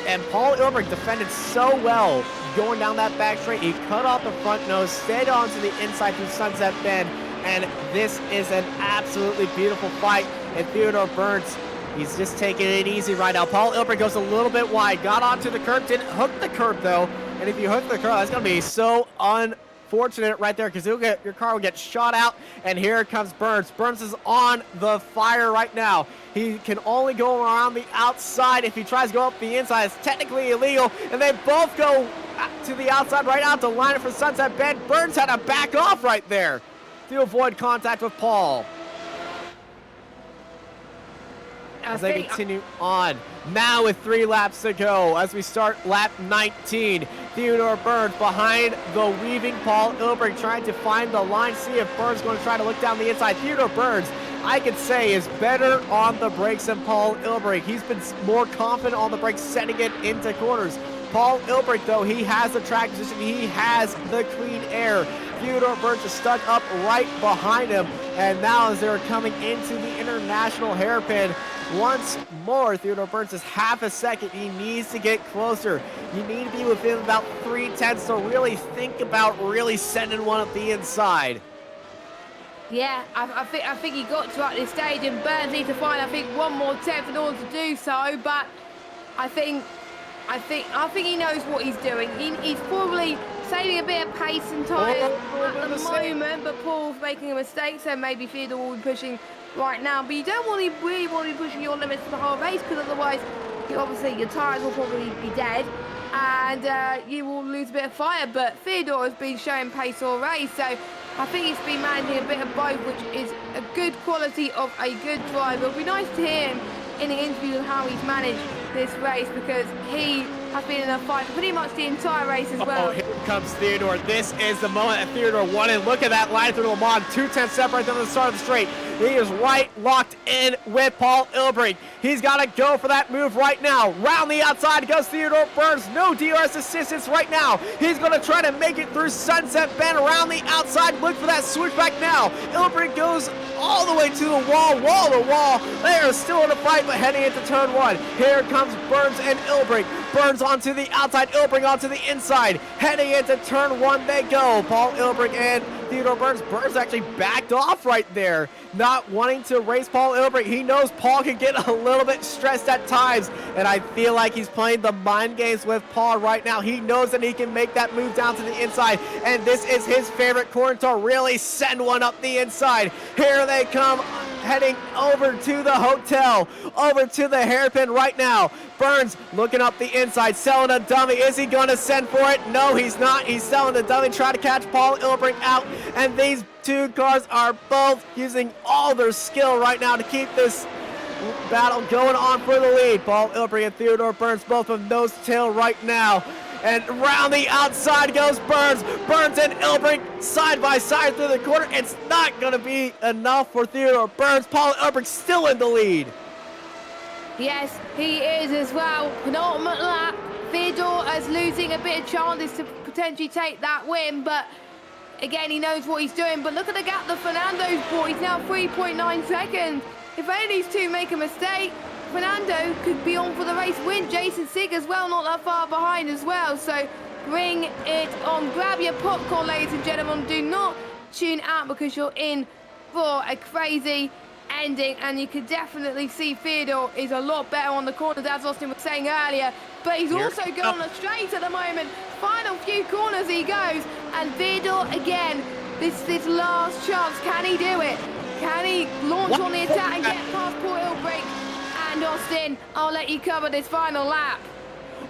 And Paul Ilbrink defended so well going down that back straight. He cut off the front nose, stayed onto the inside through Sunset Bend. And this is an absolutely beautiful fight. And Theodore Burns, he's just taking it easy right now. Paul Ilbrink goes a little bit wide, got onto the curb, didn't hook the curb though. And if you hook the curb, that's going to be so unfortunate right there because your car will get shot out. And here comes Burns. Burns is on the fire right now. He can only go around the outside. If he tries to go up the inside, it's technically illegal. And they both go to the outside right out to line it for Sunset Bend. Burns had to back off right there to avoid contact with Paul. As they continue on, now with 3 laps to go as we start lap 19. Theodore Burns behind the weaving Paul Ilbrink, trying to find the line, see if Burns is going to try to look down the inside. Theodore Burns, I could say, is better on the brakes than Paul Ilbrink. He's been more confident on the brakes, setting it into corners. Paul Ilbrink, though, he has the track position, he has the clean air. Theodore Burns is stuck up right behind him, and now as they're coming into the international hairpin, once more, Theodore Burns is half a second. He needs to get closer. You need to be within about 3 tenths, so really think about really sending one up the inside. Yeah, I think he got to at this stage, and Burns needs to find, I think, 1 more tenth in order to do so. But I think he knows what he's doing. He's probably saving a bit of pace and time at the moment, but Paul's making a mistake, so maybe Theodore will be pushing right now. But you don't really want to be pushing your limits for the whole race, because otherwise, obviously, your tyres will probably be dead, and you will lose a bit of fire. But Theodore has been showing pace all race, so I think he's been managing a bit of both, which is a good quality of a good driver. It'll be nice to hear him in the interview on how he's managed this race, because he has been in a fight for pretty much the entire race as well. Oh, here comes Theodore. This is the moment that Theodore won, and look at that line through Le Mans. 2 tenths separate from the start of the straight. He is right locked in with Paul Ilbrink. He's got to go for that move right now. Round the outside goes Theodore Burns. No DRS assistance right now. He's going to try to make it through Sunset Bend around the outside. Look for that switchback now. Ilbrink goes all the way to the wall to wall. They are still in a fight, but heading into turn 1. Here comes Burns and Ilbrink. Burns onto the outside, Ilbring onto the inside. Heading into turn 1 they go. Paul Ilbring and Theodore Burns. Burns actually backed off right there, not wanting to race Paul Ilbring. He knows Paul can get a little bit stressed at times, and I feel like he's playing the mind games with Paul right now. He knows that he can make that move down to the inside, and this is his favorite corner to really send one up the inside. Here they come, heading over to the hotel, over to the hairpin right now. Burns looking up the inside, selling a dummy. Is he going to send for it? No, he's not. He's selling the dummy, trying to catch Paul Ilbring out, and these two cars are both using all their skill right now to keep this battle going on for the lead. Paul Ilbring and Theodore Burns both of nose to tail right now. And around the outside goes Burns. Burns and Ilbring side by side through the corner. It's not going to be enough for Theodore Burns. Paul Ilbring still in the lead. Yes, he is as well. Penultimate lap. Theodore is losing a bit of chances to potentially take that win, but again, he knows what he's doing. But look at the gap that Fernando's brought. He's now 3.9 seconds. If any of these two make a mistake, Fernando could be on for the race win. Jason Sig as well, not that far behind as well. So bring it on. Grab your popcorn, ladies and gentlemen. Do not tune out because you're in for a crazy ending. And you can definitely see Theodore is a lot better on the corners, as Austin was saying earlier. But he's also going on the straight at the moment. Final few corners he goes. And Theodore, again, this last chance. Can he do it? Can he launch on the attack and get past Paul Ilbring? And Austin, I'll let you cover this final lap.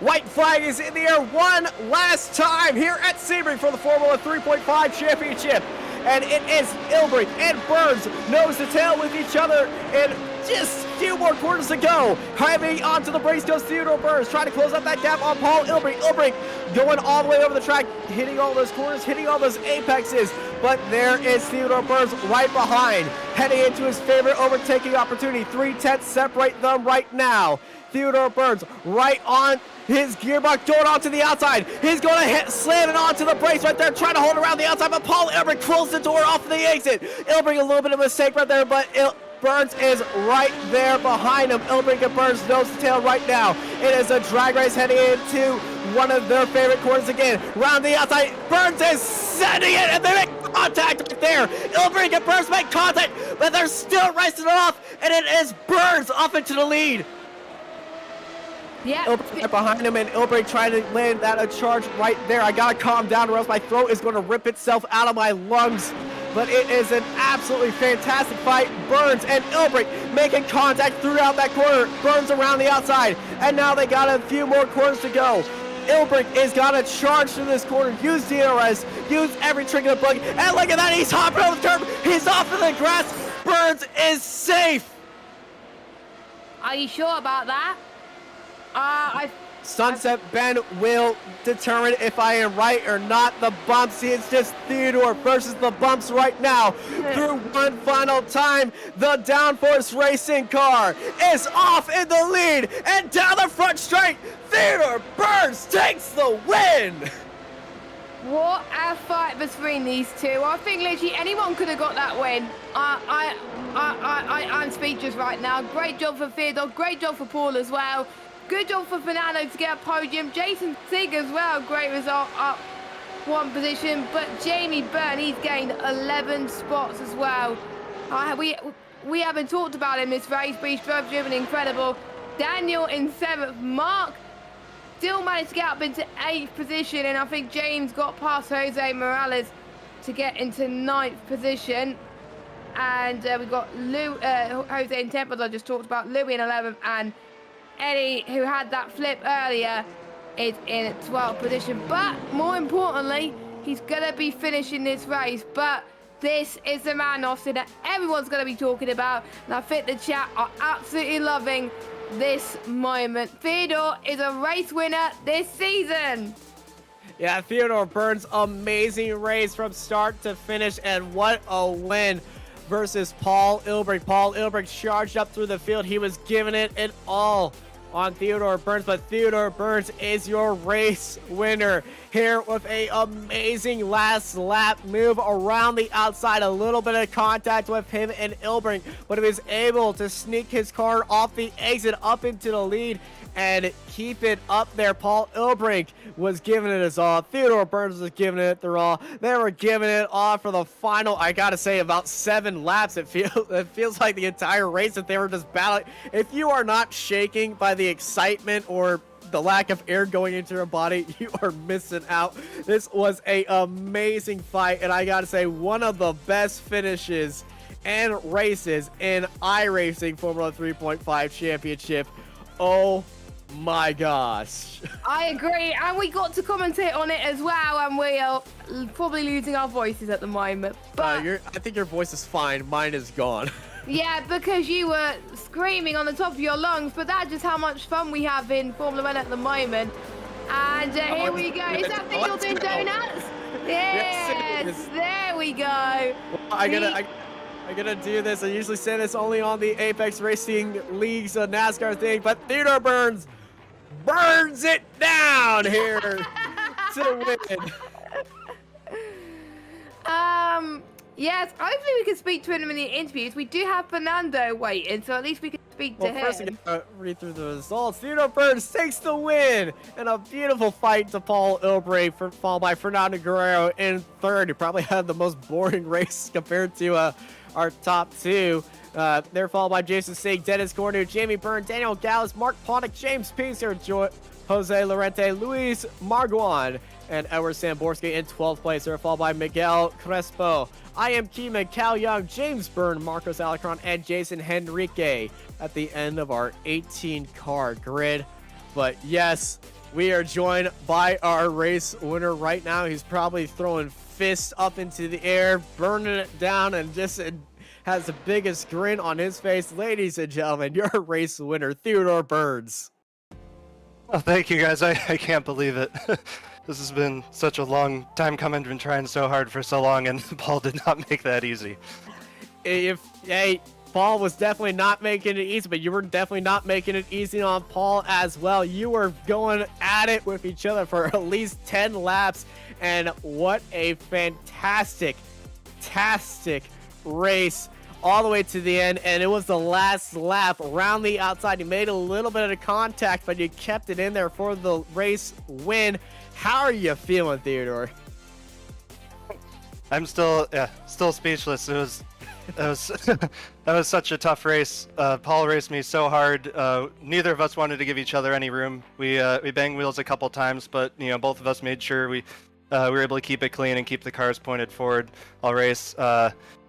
White flag is in the air one last time here at Sebring for the Formula 3.5 Championship. And it is Ilbring and Burns nose to tail with each other, and just a few more corners to go. Heavy onto the brakes goes Theodore Burns, trying to close up that gap on Paul Ilbring. Ilbring going all the way over the track, hitting all those corners, hitting all those apexes. But there is Theodore Burns right behind, heading into his favorite overtaking opportunity. 3/10 separate them right now. Theodore Burns right on his gearbox, going on to the outside. He's going to slam it onto the brakes right there, trying to hold around the outside, but Paul Ilbring closed the door off the exit. Ilbring a little bit of a mistake right there, but Burns is right there behind him. Ilbring and Burns nose to tail right now. It is a drag race heading into one of their favorite corners again. Round the outside, Burns is sending it, and they make contact right there. Ilbring and Burns make contact, but they're still racing it off, and it is Burns up into the lead. Yeah. Ilbring behind him, and Ilbring trying to land that charge right there. I gotta calm down or else my throat is going to rip itself out of my lungs. But it is an absolutely fantastic fight. Burns and Ilbring making contact throughout that corner. Burns around the outside, and now they got a few more corners to go. Ilbring is got to charge through this corner, use DRS, use every trick in the book, and look at that, he's hopping over the curb, he's off of the grass. Burns is safe. Are you sure about that? Sunset Ben will determine if I am right or not. The bumps, it's just Theodore versus the bumps right now. Through one final time, the Downforce racing car is off in the lead, and down the front straight, Theodore Burns takes the win. What a fight between these two. I think literally anyone could have got that win. I'm speechless right now. Great job for Theodore, great job for Paul as well. Good job for Fernando to get a podium. Jason Sig as well, great result, up one position. But Jamie Byrne, he's gained 11 spots as well. We haven't talked about him this race, but he's driven incredible. Daniel in 7th. Mark still managed to get up into 8th position, and I think James got past Jose Morales to get into 9th position. And we've got Jose in 10th, as I just talked about, Louis in 11th, and Eddie, who had that flip earlier, is in 12th position. But more importantly, he's going to be finishing this race. But this is the man, Austin, that everyone's going to be talking about. And I think the chat are absolutely loving this moment. Theodore is a race winner this season. Yeah, Theodore Burns, amazing race from start to finish. And what a win versus Paul Ilbring. Paul Ilbring charged up through the field. He was giving it all on Theodore Burns, but Theodore Burns is your race winner here with a amazing last lap move around the outside. A little bit of contact with him and Ilbring, but he was able to sneak his car off the exit up into the lead and keep it up there. Paul Ilbrink was giving it his all. Theodore Burns was giving it their all. They were giving it all for the final, I gotta say, about 7 laps. It feels like the entire race that they were just battling. If you are not shaking by the excitement or the lack of air going into your body, you are missing out. This was an amazing fight, and I gotta say, one of the best finishes and races in iRacing Formula 3.5 Championship. Oh my gosh. I agree, and we got to commentate on it as well, and we are probably losing our voices at the moment. But I think your voice is fine. Mine is gone. yeah, because you were screaming on the top of your lungs, but that's just how much fun we have in Formula 1 at the moment. And here we go. Is that Fields and Donuts? Yes, there we go. Well, I'm gonna do this. I usually say this only on the Apex Racing League's NASCAR thing, but Theodore Burns burns it down here to win. Yes, hopefully we can speak to him in the interviews. We do have Fernando waiting, so at least we can speak to him. First, I'm gonna read through the results. Theodore Burns takes the win in a beautiful fight to Paul Ilbrey, followed by Fernando Guerrero in third. He probably had the most boring race compared to our top 2. They're followed by Jason Sig, Dennis Cornu, Jamie Byrne, Daniel Gallus, Mark Pontick, James Pacer, Jose Lorente, Luis Marguan, and Edward Samborski in 12th place. They're followed by Miguel Crespo, I Am Keeman, Cal Young, James Byrne, Marcos Alicron, and Jason Henrique at the end of our 18-car grid. But yes, we are joined by our race winner right now. He's probably throwing fists up into the air, burning it down, and just has the biggest grin on his face. Ladies and gentlemen, your race winner, Theodore Burns. Oh, thank you guys. I can't believe it. This has been such a long time coming. Been trying so hard for so long, and Paul did not make that easy. Paul was definitely not making it easy, but you were definitely not making it easy on Paul as well. You were going at it with each other for at least 10 laps, and what a fantastic race all the way to the end. And it was the last lap around the outside. You made a little bit of contact, but you kept it in there for the race win. How are you feeling, Theodore? I'm still speechless. That was such a tough race. Paul raced me so hard. Neither of us wanted to give each other any room. We banged wheels a couple times, but both of us made sure we were able to keep it clean and keep the cars pointed forward all race.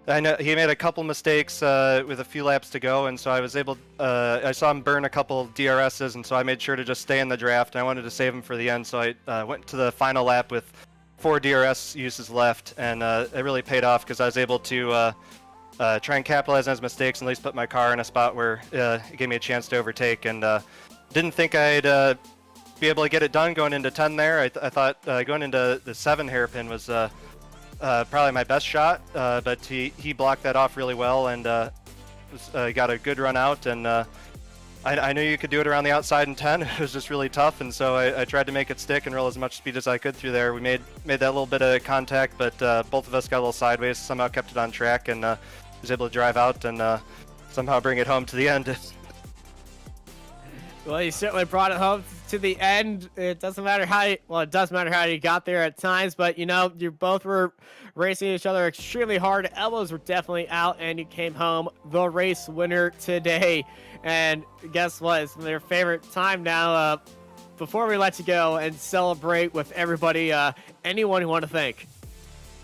I know he made a couple mistakes with a few laps to go, and so I was able. I saw him burn a couple DRSs, and so I made sure to just stay in the draft. I wanted to save him for the end, so I went to the final lap with 4 DRS uses left, and it really paid off because I was able to try and capitalize on his mistakes and at least put my car in a spot where it gave me a chance to overtake. And didn't think I'd be able to get it done going into 10 there. I thought going into the 7 hairpin was probably my best shot, but he blocked that off really well and got a good run out. And I knew you could do it around the outside in 10. It was just really tough, and so I tried to make it stick and roll as much speed as I could through there. We made that little bit of contact, but both of us got a little sideways, somehow kept it on track, and was able to drive out and somehow bring it home to the end. Well, you certainly brought it home to the end. It doesn't matter how it does matter how you got there at times, but you both were racing each other extremely hard. Elbows were definitely out, and you came home the race winner today. And guess what? It's their favorite time now. Before we let you go and celebrate with everybody, anyone you want to thank?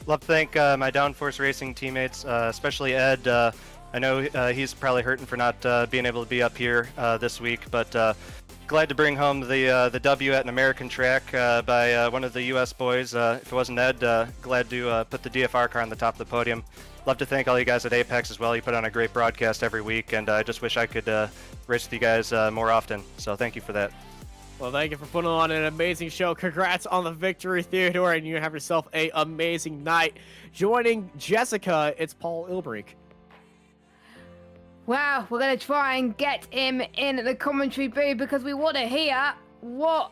Love to thank my Downforce Racing teammates, especially Ed. I know he's probably hurting for not being able to be up here this week, but glad to bring home the W at an American track by one of the U.S. boys. If it wasn't Ed, glad to put the DFR car on the top of the podium. Love to thank all you guys at Apex as well. You put on a great broadcast every week, and I just wish I could race with you guys more often. So thank you for that. Well, thank you for putting on an amazing show. Congrats on the victory, Theodore, and you have yourself an amazing night. Joining Jessica, it's Paul Ilbrink. Wow, we're going to try and get him in the commentary booth because we want to hear what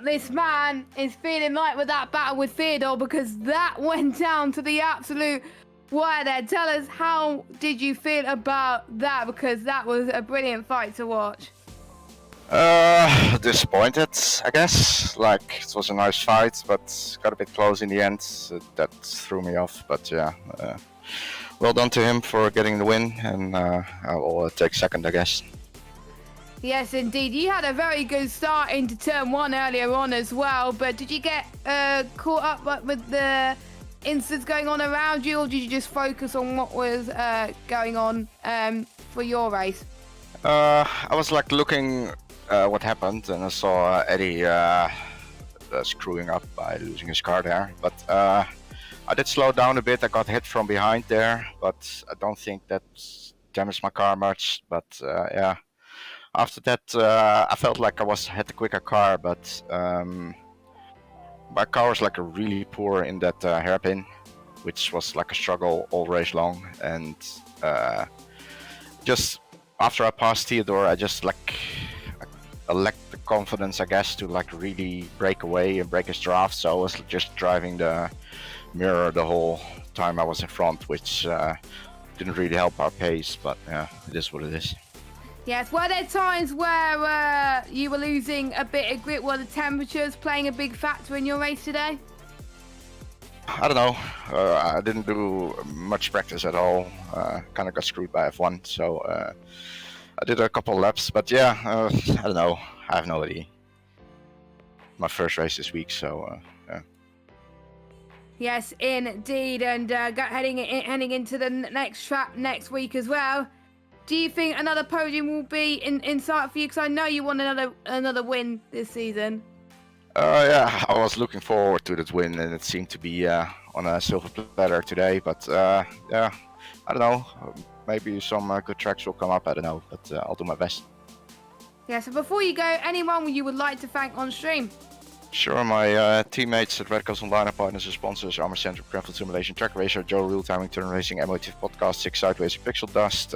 this man is feeling like with that battle with Theodore, because that went down to the absolute wire there. Tell us, how did you feel about that? Because that was a brilliant fight to watch. Disappointed, I guess. Like, it was a nice fight, but got a bit close in the end. That threw me off. But yeah, well done to him for getting the win, and I will take second, I guess. Yes, indeed. You had a very good start into turn 1 earlier on as well, but did you get caught up with the incidents going on around you, or did you just focus on what was going on for your race? I was like looking what happened, and I saw Eddie screwing up by losing his car there. But I did slow down a bit. I got hit from behind there, but I don't think that damaged my car much. But yeah, after that I felt like I had a quicker car, but my car was like really poor in that hairpin, which was like a struggle all race long. And just after I passed Theodore, I just I lacked the confidence, I guess, to like really break away and break his draft. So I was just driving the mirror the whole time I was in front, which didn't really help our pace. But yeah, it is what it is. Yes, were there times where you were losing a bit of grip? Were the temperatures playing a big factor in your race today? I don't know. I didn't do much practice at all. Kind of got screwed by F1, so I did a couple laps. But yeah, I don't know. I have no idea. My first race this week, so yeah. Yes, indeed, and heading into the next track next week as well. Do you think another podium will be in sight for you? Because I know you want another win this season. Yeah, I was looking forward to that win, and it seemed to be on a silver platter today. But yeah, I don't know. Maybe some good tracks will come up. I don't know, but I'll do my best. Yeah. So before you go, anyone you would like to thank on stream? Sure, my teammates at Red Coast Online are partners and sponsors: Armor Center, Craft Simulation, Track Racer, Joe Real Timing, Turn Racing, Emotive Podcast, Six Sideways, Pixel Dust.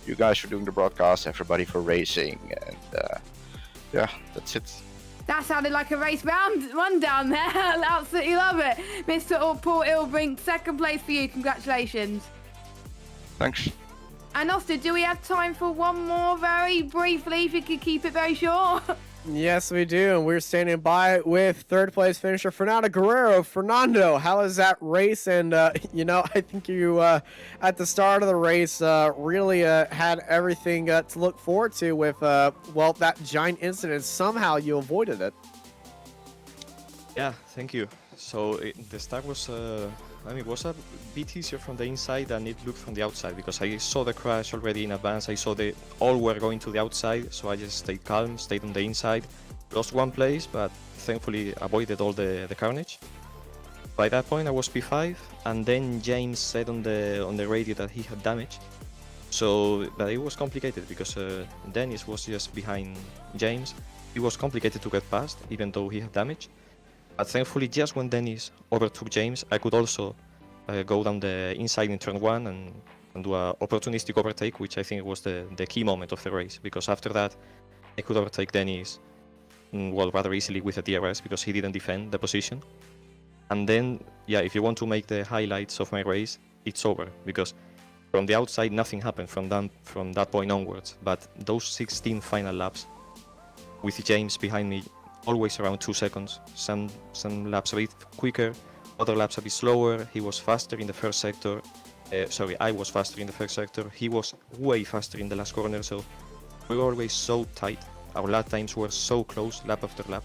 You guys for doing the broadcast, everybody for racing, and yeah, that's it. That sounded like a race rundown there. I absolutely love it. Mr. Paul Ilbrink, second place for you. Congratulations. Thanks. And Austin, do we have time for one more very briefly, if you could keep it very short? Yes, we do. And we're standing by with third place finisher Fernando Guerrero. Fernando, how was that race? And, you know, I think you, at the start of the race, really had everything to look forward to with, well, that giant incident. Somehow you avoided it. Yeah, thank you. So the start was, it was a bit easier from the inside than it looked from the outside, because I saw the crash already in advance. I saw all were going to the outside, so I just stayed calm, stayed on the inside. Lost one place, but thankfully avoided all the carnage. By that point I was P5, and then James said on the radio that he had damage. So but it was complicated because Dennis was just behind James. It was complicated to get past, even though he had damage. But thankfully, just when Dennis overtook James, I could also go down the inside in turn 1 and do an opportunistic overtake, which I think was the key moment of the race, because after that I could overtake Dennis well, rather easily with a DRS, because he didn't defend the position. And then, yeah, if you want to make the highlights of my race, it's over, because from the outside nothing happened from that point onwards, but those 16 final laps with James behind me, always around 2 seconds, some laps a bit quicker, other laps a bit slower. He was faster in the first sector, I was faster in the first sector, he was way faster in the last corner, so we were always so tight. Our lap times were so close, lap after lap.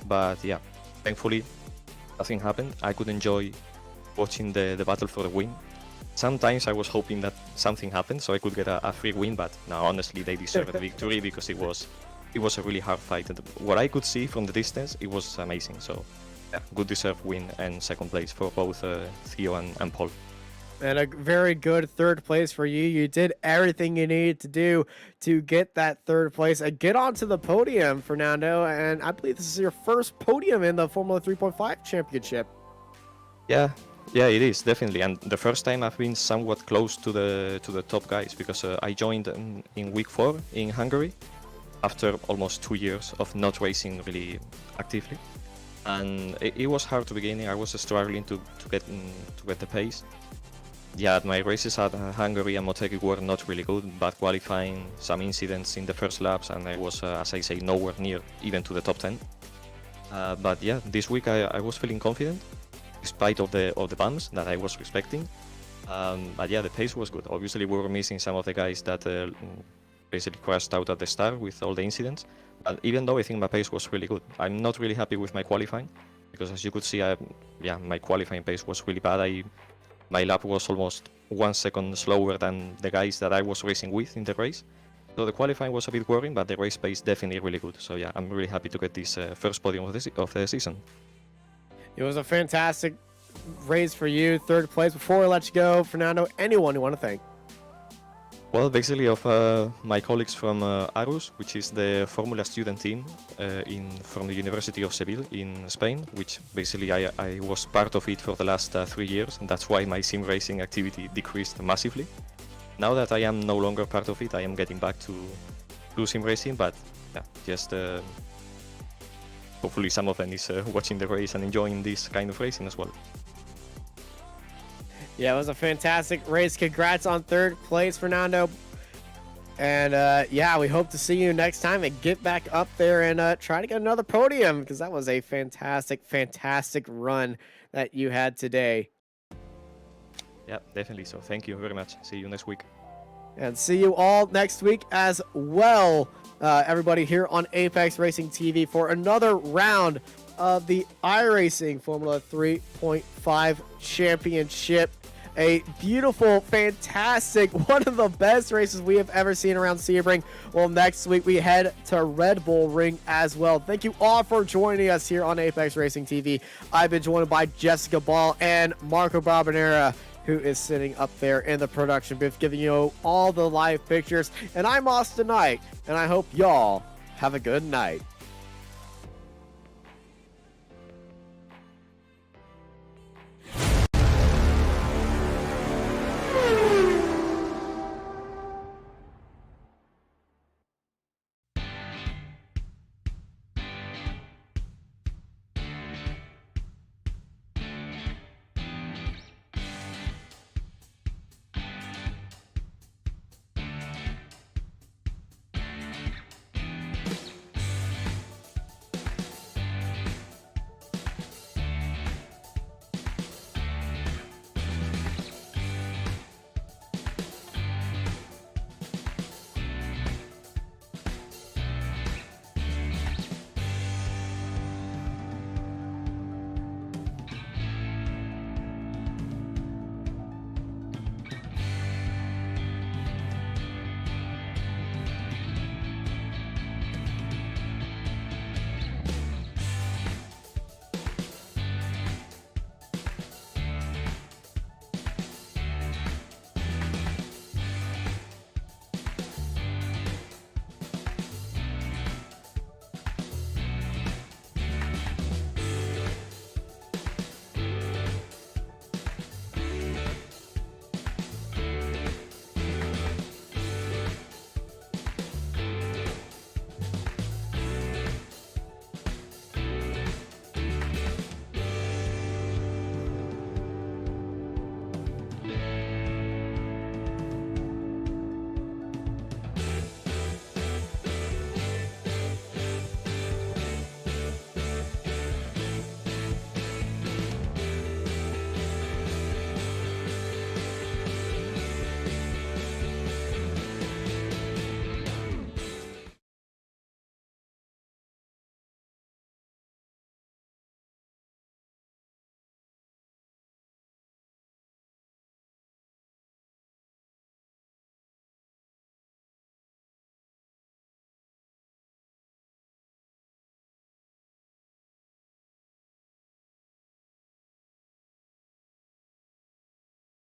But yeah, thankfully nothing happened. I could enjoy watching the battle for the win. Sometimes I was hoping that something happened so I could get a free win, but no, honestly they deserved the victory, because it was a really hard fight. And what I could see from the distance, it was amazing. So yeah, good deserved win and second place for both Theo and Paul. And a very good third place for you. You did everything you needed to do to get that third place and get onto the podium, Fernando. And I believe this is your first podium in the Formula 3.5 championship. Yeah, it is definitely. And the first time I've been somewhat close to the top guys, because I joined in week 4 in Hungary after almost 2 years of not racing really actively. And it was hard to begin. I was struggling to get the pace. yeah, my races at Hungary and Motegi were not really good. Bad qualifying, some incidents in the first laps, and I was, as I say, nowhere near even to the top 10. But yeah, this week I was feeling confident, despite of the bumps that I was expecting. But yeah, the pace was good. Obviously, we were missing some of the guys that basically crashed out at the start with all the incidents. But even though I think my pace was really good, I'm not really happy with my qualifying, because as you could see, yeah, my qualifying pace was really bad. My lap was almost 1 second slower than the guys that I was racing with in the race. So the qualifying was a bit worrying, but the race pace definitely really good. So yeah, I'm really happy to get this first podium of the season. It was a fantastic race for you, 3rd place. Before I let you go, Fernando, anyone you want to thank? Well, basically of my colleagues from Arus, which is the Formula student team from the University of Seville in Spain, which basically I was part of it for the last 3 years, and that's why my sim racing activity decreased massively. Now that I am no longer part of it, I am getting back to sim racing, but yeah, just hopefully some of them is watching the race and enjoying this kind of racing as well. Yeah, it was a fantastic race. Congrats on 3rd place, Fernando. And yeah, we hope to see you next time and get back up there and try to get another podium, because that was a fantastic, fantastic run that you had today. Yeah, definitely. So thank you very much. See you next week. And see you all next week as well, everybody, here on Apex Racing TV for another round of the iRacing Formula 3.5 Championship. A beautiful, fantastic, one of the best races we have ever seen around Sebring. Well, next week we head to Red Bull Ring as well. Thank you all for joining us here on Apex Racing TV. I've been joined by Jessica Ball and Marco Barbanera, who is sitting up there in the production booth giving you all the live pictures. And I'm Austin Knight, and I hope y'all have a good night.